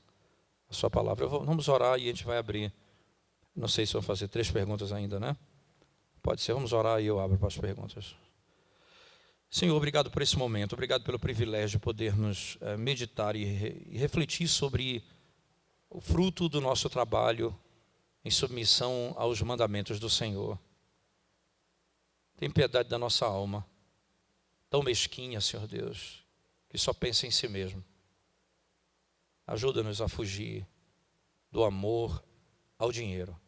[SPEAKER 1] à sua palavra. Vamos orar e a gente vai abrir. Não sei se vou fazer 3 perguntas ainda, né? Pode ser, vamos orar e eu abro para as perguntas. Senhor, obrigado por esse momento, obrigado pelo privilégio de podermos meditar e refletir sobre o fruto do nosso trabalho em submissão aos mandamentos do Senhor. Tem piedade da nossa alma, tão mesquinha, Senhor Deus, que só pensa em si mesmo. Ajuda-nos a fugir do amor ao dinheiro,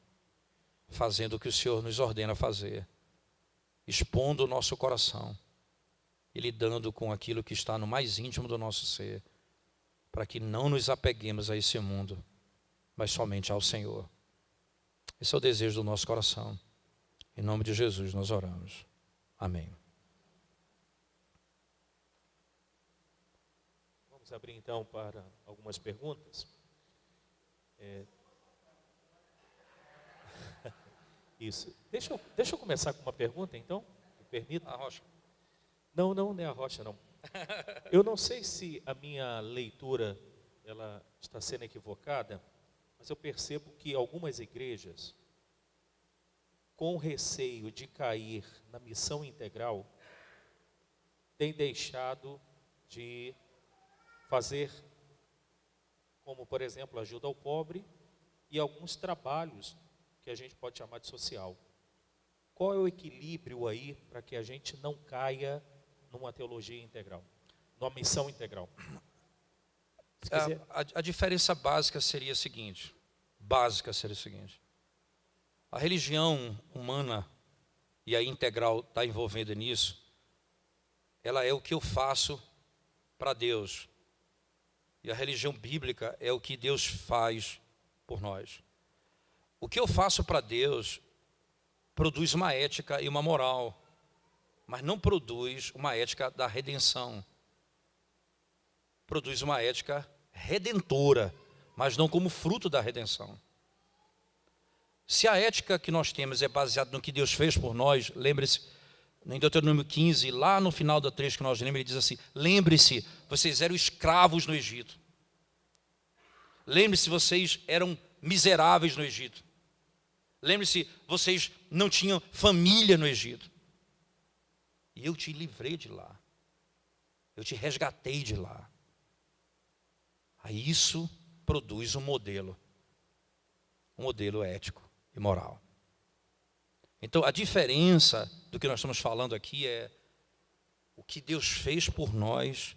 [SPEAKER 1] fazendo o que o Senhor nos ordena fazer, expondo o nosso coração e lidando com aquilo que está no mais íntimo do nosso ser, para que não nos apeguemos a esse mundo, mas somente ao Senhor. Esse é o desejo do nosso coração. Em nome de Jesus nós oramos. Amém.
[SPEAKER 2] Vamos abrir então para algumas perguntas. Isso. Deixa eu começar com uma pergunta então, me permita?
[SPEAKER 1] A Rocha.
[SPEAKER 2] Não é a Rocha, não. Eu não sei se a minha leitura ela está sendo equivocada, mas eu percebo que algumas igrejas, com receio de cair na missão integral, têm deixado de fazer, como por exemplo, ajuda ao pobre e alguns trabalhos que a gente pode chamar de social. Qual é o equilíbrio aí para que a gente não caia numa teologia integral, numa missão integral?
[SPEAKER 1] A diferença básica seria a seguinte. A religião humana, e a integral está envolvida nisso, ela é o que eu faço para Deus. E a religião bíblica é o que Deus faz por nós. O que eu faço para Deus produz uma ética e uma moral, mas não produz uma ética da redenção. Produz uma ética redentora, mas não como fruto da redenção. Se a ética que nós temos é baseada no que Deus fez por nós, lembre-se, em Deuteronômio 15, lá no final do trecho que nós lemos, ele diz assim: lembre-se, vocês eram escravos no Egito. Lembre-se, vocês eram miseráveis no Egito. Lembre-se, vocês não tinham família no Egito. E eu te livrei de lá. Eu te resgatei de lá. Aí isso produz um modelo ético e moral. Então, a diferença do que nós estamos falando aqui é o que Deus fez por nós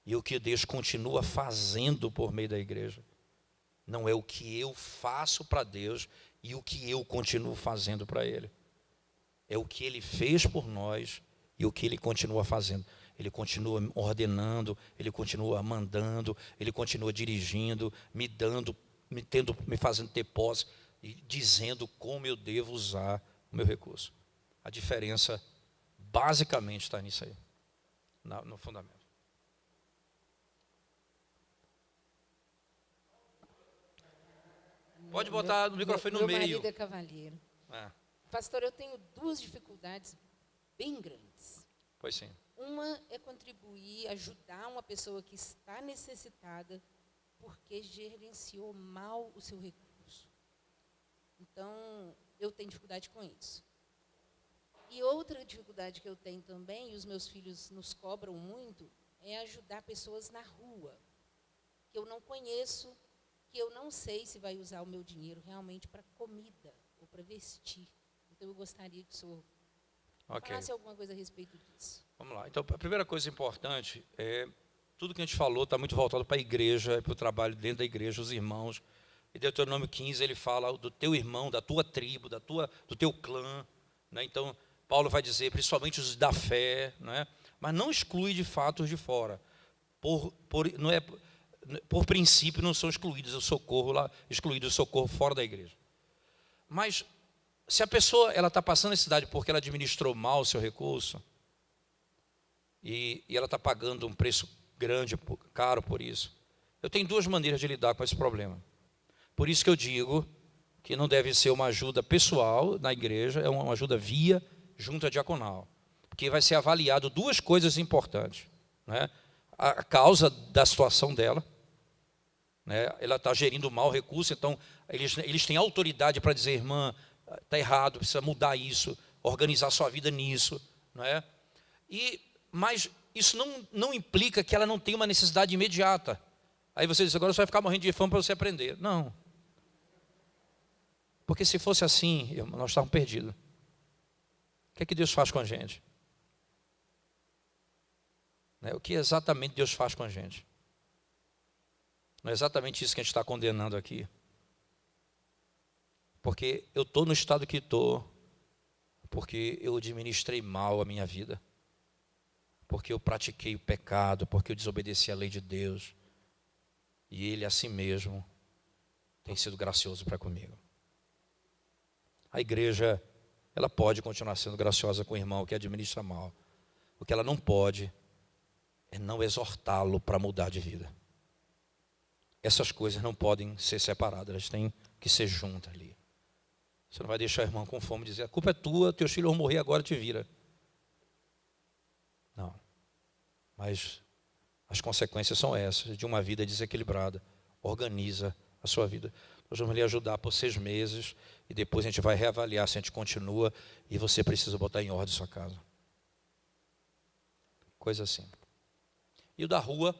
[SPEAKER 1] e o que Deus continua fazendo por meio da igreja. Não é o que eu faço para Deus e o que eu continuo fazendo para Ele. É o que Ele fez por nós e o que Ele continua fazendo. Ele continua ordenando, Ele continua mandando, Ele continua dirigindo, me dando, me fazendo ter posse e dizendo como eu devo usar o meu recurso. A diferença basicamente está nisso aí, no fundamento. Pode botar o microfone no meio.
[SPEAKER 3] Meu marido é cavalheiro. Pastor, eu tenho duas dificuldades bem grandes.
[SPEAKER 1] Pois sim.
[SPEAKER 3] Uma é contribuir, ajudar uma pessoa que está necessitada porque gerenciou mal o seu recurso. Então, eu tenho dificuldade com isso. E outra dificuldade que eu tenho também, e os meus filhos nos cobram muito, é ajudar pessoas na rua, que eu não conheço, que eu não sei se vai usar o meu dinheiro realmente para comida ou para vestir. Então, eu gostaria que o senhor falasse alguma coisa a respeito disso.
[SPEAKER 1] Vamos lá. Então, a primeira coisa importante é, tudo que a gente falou está muito voltado para a igreja, para o trabalho dentro da igreja, os irmãos. Em Deuteronômio 15, ele fala do teu irmão, da tua tribo, do teu clã. Né? Então, Paulo vai dizer, principalmente os da fé, né? Mas não exclui de fato os de fora. Por princípio, não são excluídos o socorro fora da igreja. Mas, se a pessoa está passando necessidade porque ela administrou mal o seu recurso, e ela está pagando um preço grande, caro por isso, eu tenho duas maneiras de lidar com esse problema. Por isso que eu digo que não deve ser uma ajuda pessoal na igreja, é uma ajuda via junta diaconal. Porque vai ser avaliado duas coisas importantes. Né? A causa da situação dela, né? Ela está gerindo mal o recurso, então eles têm autoridade para dizer, irmã, está errado, precisa mudar isso, organizar sua vida nisso. Né? Mas isso não implica que ela não tenha uma necessidade imediata. Aí você diz, agora você vai ficar morrendo de fome para você aprender. Não. Porque se fosse assim, nós estávamos perdidos. O que é que Deus faz com a gente? O que exatamente Deus faz com a gente? Não é exatamente isso que a gente está condenando aqui. Porque eu estou no estado que estou, porque eu administrei mal a minha vida, porque eu pratiquei o pecado, porque eu desobedeci a lei de Deus, e Ele, assim mesmo, tem sido gracioso para comigo. A igreja, ela pode continuar sendo graciosa com o irmão que administra mal. O que ela não pode é não exortá-lo para mudar de vida. Essas coisas não podem ser separadas, elas têm que ser juntas ali. Você não vai deixar o irmão com fome e dizer, a culpa é tua, teus filhos vão morrer agora, te vira. Não. Mas as consequências são essas, de uma vida desequilibrada. Organiza a sua vida. Nós vamos lhe ajudar por 6 meses e depois a gente vai reavaliar se a gente continua e você precisa botar em ordem sua casa. Coisa assim. E o da rua,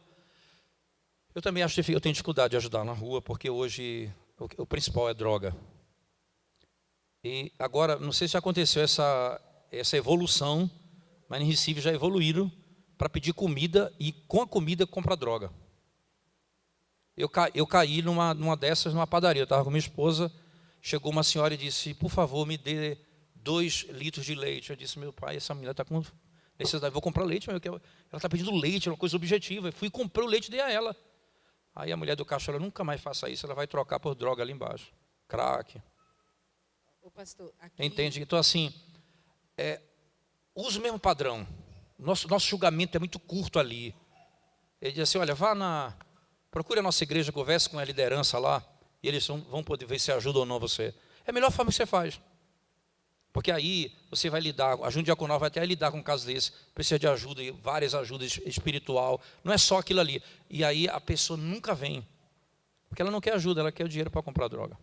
[SPEAKER 1] eu também acho que eu tenho dificuldade de ajudar na rua, porque hoje o principal é droga. E agora, não sei se já aconteceu essa evolução, mas em Recife já evoluíram para pedir comida e com a comida comprar droga. Eu caí numa dessas, numa padaria. Eu estava com minha esposa, chegou uma senhora e disse, por favor, me dê 2 litros de leite. Eu disse, meu pai, essa mulher está com necessidade, vou comprar leite, mas ela está pedindo leite, é uma coisa objetiva. Eu fui comprar o leite e dei a ela. Aí a mulher do caixa falou, nunca mais faça isso, ela vai trocar por droga ali embaixo. Crack.
[SPEAKER 3] Ô, pastor, aqui...
[SPEAKER 1] Entende? Então, assim, usa o mesmo padrão. Nosso julgamento é muito curto ali. Ele diz assim, olha, procure a nossa igreja, converse com a liderança lá, e eles vão poder ver se ajuda ou não você. É a melhor forma que você faz. Porque aí você vai lidar, a junta diaconal vai até lidar com um caso desse, precisa de ajuda, várias ajudas espiritual, não é só aquilo ali. E aí a pessoa nunca vem, porque ela não quer ajuda, ela quer o dinheiro para comprar droga.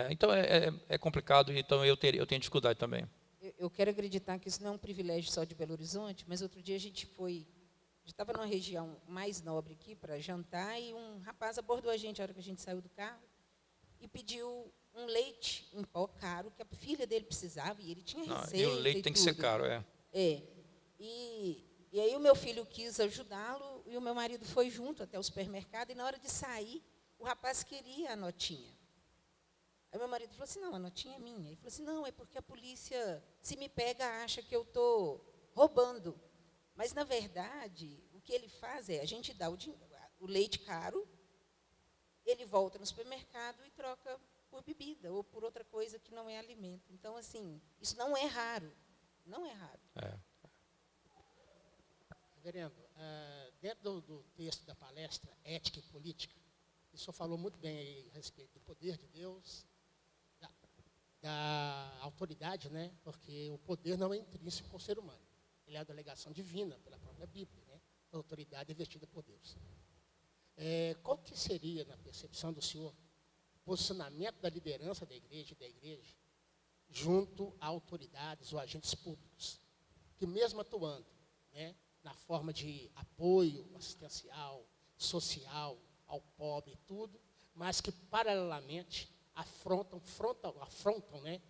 [SPEAKER 1] Então é complicado, então eu tenho dificuldade também.
[SPEAKER 3] Eu quero acreditar que isso não é um privilégio só de Belo Horizonte, mas outro dia a gente estava numa região mais nobre aqui para jantar, e um rapaz abordou a gente na hora que a gente saiu do carro e pediu um leite em pó caro, que a filha dele precisava, e ele tinha receita.
[SPEAKER 1] E o leite tem que ser caro,
[SPEAKER 3] E aí o meu filho quis ajudá-lo, e o meu marido foi junto até o supermercado, e na hora de sair, o rapaz queria a notinha. Aí meu marido falou assim, não, a notinha é minha. Ele falou assim, não, é porque a polícia, se me pega, acha que eu estou roubando. Mas, na verdade, o que ele faz é, a gente dá o leite caro, ele volta no supermercado e troca por bebida ou por outra coisa que não é alimento. Então, assim, isso não é raro. Não é raro.
[SPEAKER 4] Reverendo, dentro do texto da palestra Ética e Política, o senhor falou muito bem aí a respeito do poder de Deus, da autoridade, né? Porque o poder não é intrínseco ao ser humano. Ele é a delegação divina pela própria Bíblia, né? A autoridade é vestida por Deus. Qual que seria, na percepção do senhor, o posicionamento da liderança da igreja junto a autoridades ou agentes públicos, que mesmo atuando, né, na forma de apoio assistencial, social, ao pobre e tudo, mas que paralelamente afrontam, né,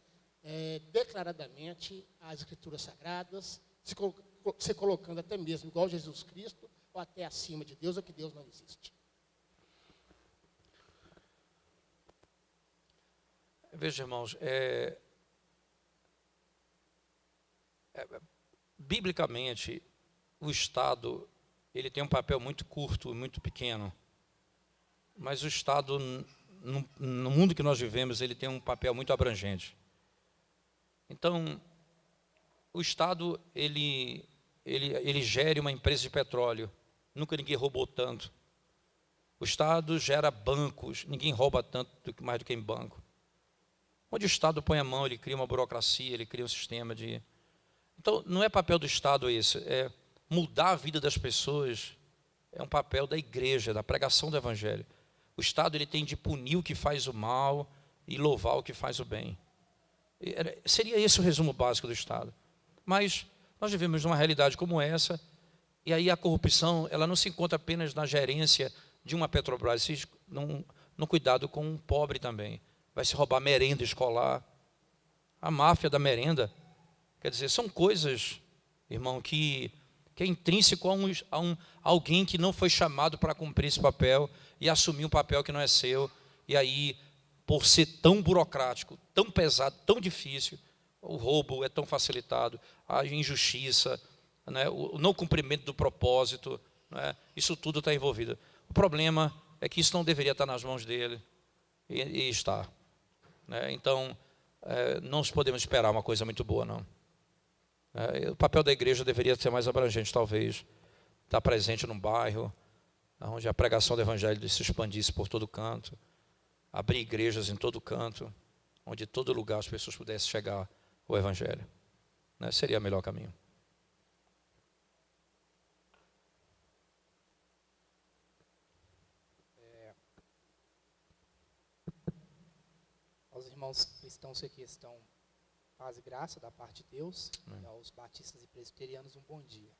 [SPEAKER 4] declaradamente as Escrituras Sagradas, se colocando até mesmo igual Jesus Cristo, ou até acima de Deus, ou que Deus não existe.
[SPEAKER 1] Veja, irmãos, biblicamente, o Estado ele tem um papel muito curto, muito pequeno. Mas o Estado, no mundo que nós vivemos, ele tem um papel muito abrangente. Então, o Estado, ele gera uma empresa de petróleo. Nunca ninguém roubou tanto. O Estado gera bancos. Ninguém rouba tanto mais do que em banco. Onde o Estado põe a mão, ele cria uma burocracia, ele cria um sistema de... Então, não é papel do Estado esse. É mudar a vida das pessoas. É um papel da igreja, da pregação do Evangelho. O Estado ele tem de punir o que faz o mal e louvar o que faz o bem. Seria esse o resumo básico do Estado. Mas nós vivemos numa realidade como essa, e aí a corrupção ela não se encontra apenas na gerência de uma Petrobras, no cuidado com um pobre também. Vai se roubar merenda escolar, a máfia da merenda. Quer dizer, são coisas, irmão, que é intrínseco a alguém que não foi chamado para cumprir esse papel e assumir um papel que não é seu. E aí, por ser tão burocrático, tão pesado, tão difícil, o roubo é tão facilitado, a injustiça, né, o não cumprimento do propósito, né, isso tudo está envolvido. O problema é que isso não deveria estar nas mãos dele, e está. Né? Então, não podemos esperar uma coisa muito boa, não. O papel da igreja deveria ser mais abrangente, talvez. Estar presente num bairro, onde a pregação do evangelho se expandisse por todo canto. Abrir igrejas em todo canto, onde em todo lugar as pessoas pudessem chegar ao evangelho. Seria o melhor caminho.
[SPEAKER 5] Aos irmãos cristãos que aqui estão, paz e graça da parte de Deus, e aos batistas e presbiterianos, um bom dia.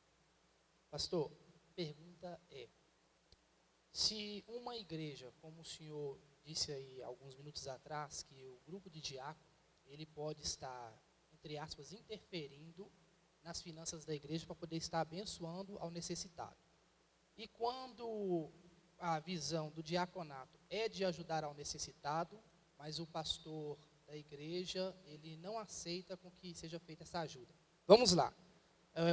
[SPEAKER 5] Pastor, a pergunta é, se uma igreja, como o senhor disse aí alguns minutos atrás, que o grupo de diácono, ele pode estar, entre aspas, interferindo nas finanças da igreja para poder estar abençoando ao necessitado. E quando a visão do diaconato é de ajudar ao necessitado, mas o pastor da igreja, ele não aceita com que seja feita essa ajuda. Vamos lá.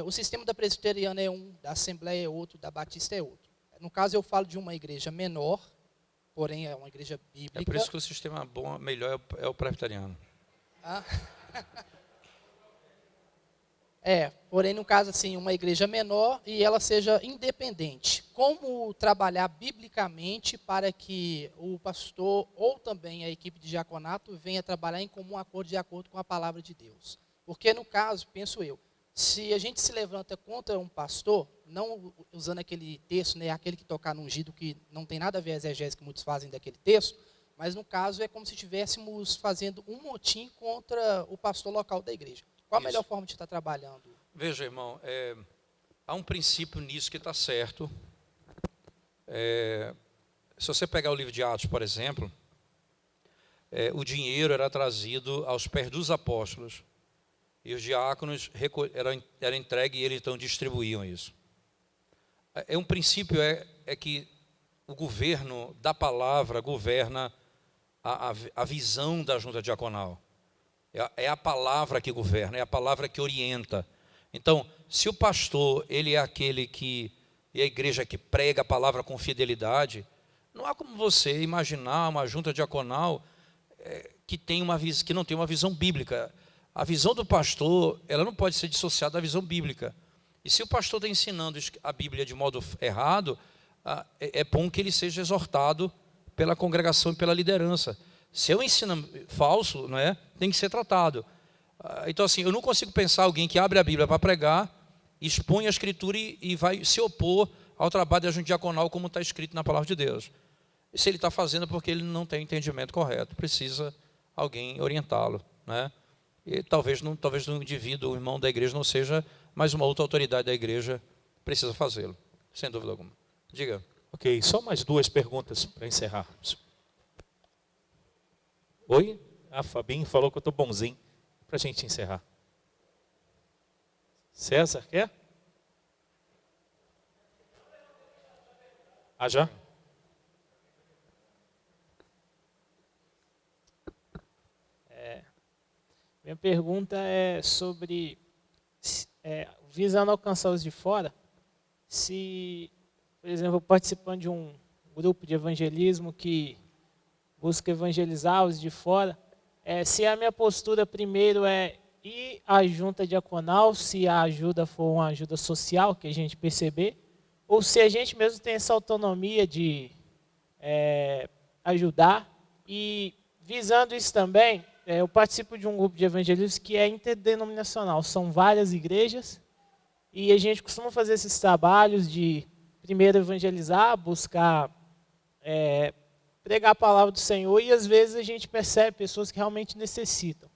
[SPEAKER 5] O sistema da presbiteriana é um, da Assembleia é outro, da Batista é outro. No caso, eu falo de uma igreja menor, porém é uma igreja bíblica.
[SPEAKER 1] É por isso que o sistema bom, melhor é o presbiteriano.
[SPEAKER 5] Porém, no caso, assim, uma igreja menor e ela seja independente. Como trabalhar biblicamente para que o pastor ou também a equipe de diaconato venha trabalhar em comum acordo de acordo com a palavra de Deus? Porque, no caso, penso eu, se a gente se levanta contra um pastor, não usando aquele texto, né, aquele que tocar no ungido, que não tem nada a ver a exegese que muitos fazem daquele texto, mas, no caso, é como se estivéssemos fazendo um motim contra o pastor local da igreja. Qual a melhor forma de estar trabalhando?
[SPEAKER 1] Veja, irmão, há um princípio nisso que está certo. Se você pegar o livro de Atos, por exemplo, o dinheiro era trazido aos pés dos apóstolos e os diáconos era entregue e eles então distribuíam isso. Um princípio é que o governo da palavra governa a visão da junta diaconal. É a palavra que governa, é a palavra que orienta. Então, se o pastor, ele é aquele e a igreja que prega a palavra com fidelidade, não há como você imaginar uma junta diaconal que não tem uma visão bíblica. A visão do pastor, ela não pode ser dissociada da visão bíblica. E se o pastor está ensinando a Bíblia de modo errado, é bom que ele seja exortado pela congregação e pela liderança. Se eu ensino falso, não é, tem que ser tratado. Então, assim, eu não consigo pensar alguém que abre a Bíblia para pregar, expõe a Escritura e vai se opor ao trabalho da junta diaconal como está escrito na palavra de Deus. E se ele está fazendo porque ele não tem entendimento correto, precisa alguém orientá-lo, né? E talvez no indivíduo, o irmão da igreja não seja, mas uma outra autoridade da igreja precisa fazê-lo, sem dúvida alguma. Diga.
[SPEAKER 2] Ok, só mais 2 perguntas para encerrarmos. Oi? Fabinho falou que eu estou bonzinho. Para a gente encerrar. César, quer? Já?
[SPEAKER 6] Minha pergunta é sobre, visando alcançar os de fora, se, por exemplo, participando de um grupo de evangelismo que busca evangelizar os de fora, se a minha postura primeiro é ir à junta diaconal, se a ajuda for uma ajuda social, que a gente perceber, ou se a gente mesmo tem essa autonomia de ajudar. E visando isso também, eu participo de um grupo de evangelistas que é interdenominacional, são várias igrejas, e a gente costuma fazer esses trabalhos de primeiro evangelizar, buscar pregar a palavra do Senhor, e às vezes a gente percebe pessoas que realmente necessitam.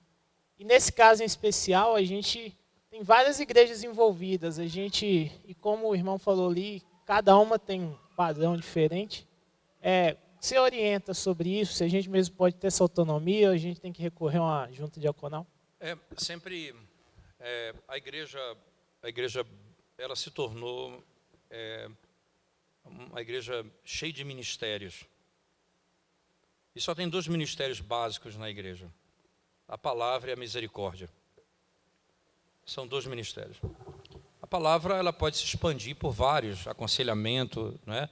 [SPEAKER 6] E nesse caso em especial, a gente tem várias igrejas envolvidas, e como o irmão falou ali, cada uma tem um padrão diferente. Você orienta sobre isso, se a gente mesmo pode ter essa autonomia, ou a gente tem que recorrer a uma junta diaconal?
[SPEAKER 1] Sempre a igreja ela se tornou uma igreja cheia de ministérios. E só tem 2 ministérios básicos na igreja: a palavra e a misericórdia. São 2 ministérios. A palavra ela pode se expandir por vários, aconselhamento, não é?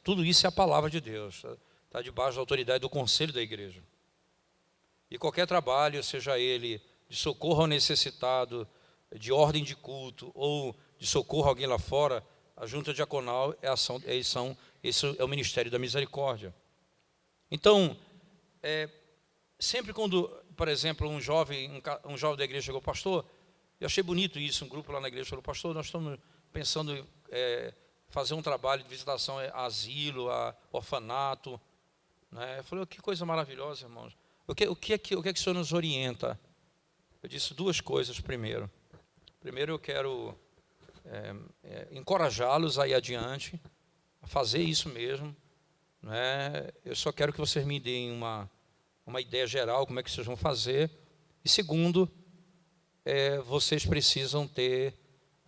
[SPEAKER 1] Tudo isso é a palavra de Deus, está debaixo da autoridade do conselho da igreja. E qualquer trabalho, seja ele de socorro ao necessitado, de ordem de culto ou de socorro a alguém lá fora, a junta diaconal esse é o ministério da misericórdia. Então, sempre quando, por exemplo, um jovem da igreja chegou: pastor, eu achei bonito isso, um grupo lá na igreja falou: pastor, nós estamos pensando em fazer um trabalho de visitação a asilo, a orfanato, né? Eu falei: que coisa maravilhosa, irmãos. O que é que o Senhor nos orienta? Eu disse 2 coisas. Primeiro eu quero encorajá-los a ir adiante, a fazer isso mesmo, né? Eu só quero que vocês me deem uma ideia geral, como é que vocês vão fazer. E segundo, vocês precisam ter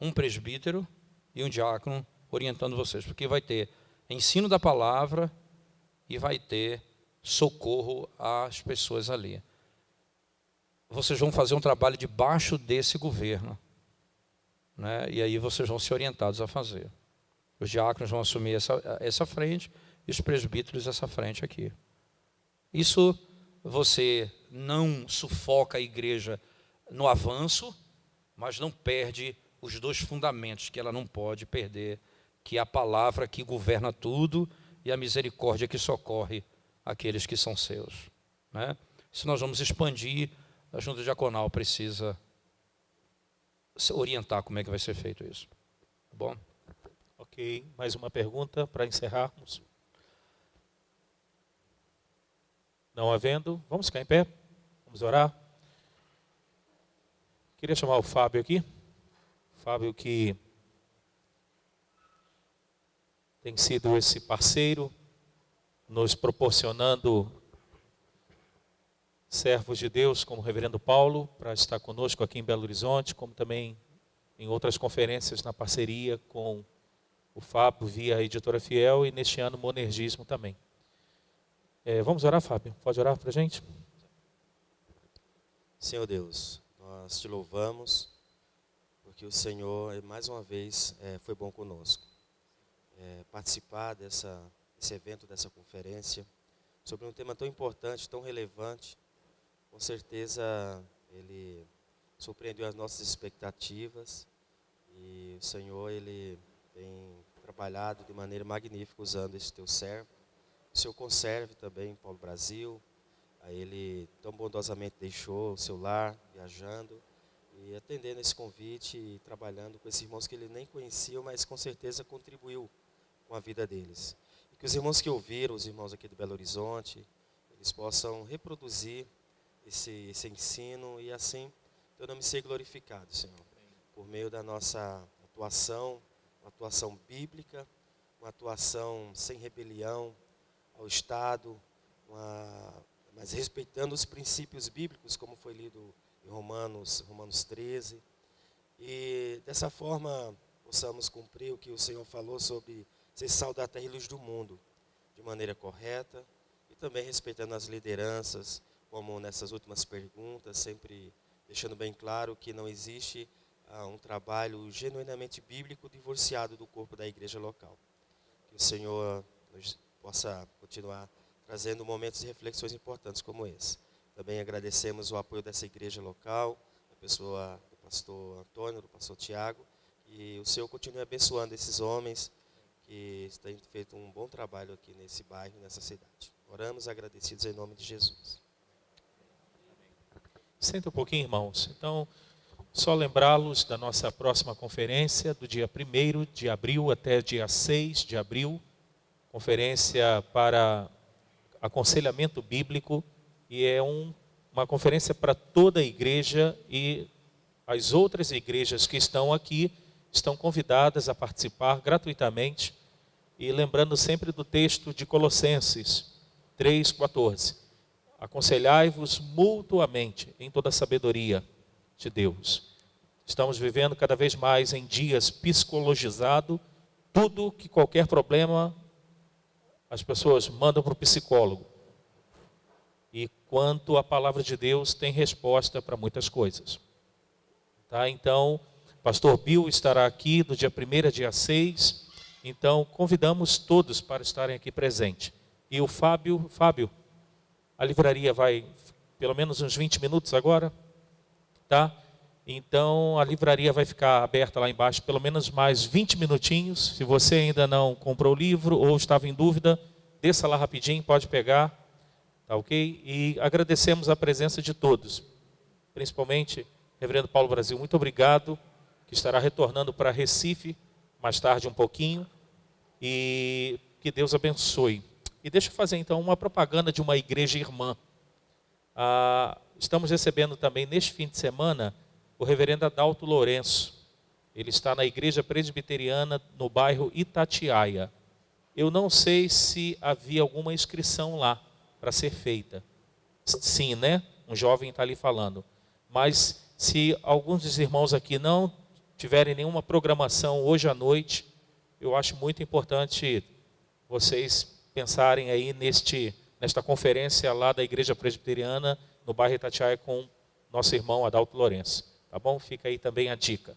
[SPEAKER 1] um presbítero e um diácono orientando vocês, porque vai ter ensino da palavra e vai ter socorro às pessoas ali. Vocês vão fazer um trabalho debaixo desse governo, né? E aí vocês vão ser orientados a fazer. Os diáconos vão assumir essa frente e os presbíteros essa frente aqui. Isso você não sufoca a igreja no avanço, mas não perde os dois fundamentos que ela não pode perder, que é a palavra que governa tudo e a misericórdia que socorre aqueles que são seus, né? Se nós vamos expandir, a junta diaconal precisa se orientar como é que vai ser feito isso. Tá bom?
[SPEAKER 2] Ok, mais uma pergunta para encerrarmos. Não havendo, vamos ficar em pé, vamos orar. Queria chamar o Fábio aqui. Fábio que tem sido esse parceiro, nos proporcionando servos de Deus, como o reverendo Paulo, para estar conosco aqui em Belo Horizonte, como também em outras conferências na parceria com o Fábio via a Editora Fiel e neste ano Monergismo também. Vamos orar, Fábio? Pode orar para a gente?
[SPEAKER 7] Senhor Deus, nós te louvamos, porque o Senhor, mais uma vez, foi bom conosco. Participar desse evento, dessa conferência, sobre um tema tão importante, tão relevante, com certeza ele surpreendeu as nossas expectativas e o Senhor, ele tem trabalhado de maneira magnífica usando esse teu servo. O Senhor conserve também Paulo Brasil, a ele tão bondosamente deixou o seu lar, viajando e atendendo esse convite e trabalhando com esses irmãos que ele nem conhecia, mas com certeza contribuiu com a vida deles. E que os irmãos que ouviram, os irmãos aqui de Belo Horizonte, eles possam reproduzir esse ensino e assim teu nome ser glorificado, Senhor, por meio da nossa atuação, uma atuação bíblica, uma atuação sem rebelião ao Estado, mas respeitando os princípios bíblicos, como foi lido em Romanos 13. E dessa forma possamos cumprir o que o Senhor falou sobre ser sal da terra e luz do mundo, de maneira correta e também respeitando as lideranças, como nessas últimas perguntas, sempre deixando bem claro que não existe um trabalho genuinamente bíblico divorciado do corpo da igreja local. Que o Senhor nos possa continuar trazendo momentos de reflexões importantes como esse. Também agradecemos o apoio dessa igreja local, a pessoa do pastor Antônio, do pastor Tiago, e o Senhor continue abençoando esses homens que têm feito um bom trabalho aqui nesse bairro, nessa cidade. Oramos agradecidos em nome de Jesus.
[SPEAKER 2] Senta um pouquinho, irmãos. Então, só lembrá-los da nossa próxima conferência, do dia 1º de abril até dia 6 de abril, conferência para aconselhamento bíblico, e é uma conferência para toda a igreja, e as outras igrejas que estão aqui estão convidadas a participar gratuitamente, e lembrando sempre do texto de Colossenses 3,14. Aconselhai-vos mutuamente em toda a sabedoria de Deus. Estamos vivendo cada vez mais em dias psicologizados. Tudo que qualquer problema, as pessoas mandam para o psicólogo. E quanto a palavra de Deus tem resposta para muitas coisas. Tá? Então, pastor Bill estará aqui do dia 1º a dia 6. Então, convidamos todos para estarem aqui presentes. E o Fábio, a livraria vai pelo menos uns 20 minutos agora, tá? Então a livraria vai ficar aberta lá embaixo pelo menos mais 20 minutinhos. Se você ainda não comprou o livro ou estava em dúvida, desça lá rapidinho, pode pegar, tá ok? E agradecemos a presença de todos, principalmente reverendo Paulo Brasil, muito obrigado, que estará retornando para Recife mais tarde um pouquinho, e que Deus abençoe. E deixa eu fazer então uma propaganda de uma igreja irmã. Estamos recebendo também neste fim de semana o reverendo Adalto Lourenço. Ele está na igreja presbiteriana no bairro Itatiaia. Eu não sei se havia alguma inscrição lá para ser feita. Sim, né? Um jovem está ali falando. Mas se alguns dos irmãos aqui não tiverem nenhuma programação hoje à noite, eu acho muito importante vocês pensarem aí nesta conferência lá da Igreja Presbiteriana, no bairro Itatiaia, com nosso irmão Adalto Lourenço. Tá bom? Fica aí também a dica.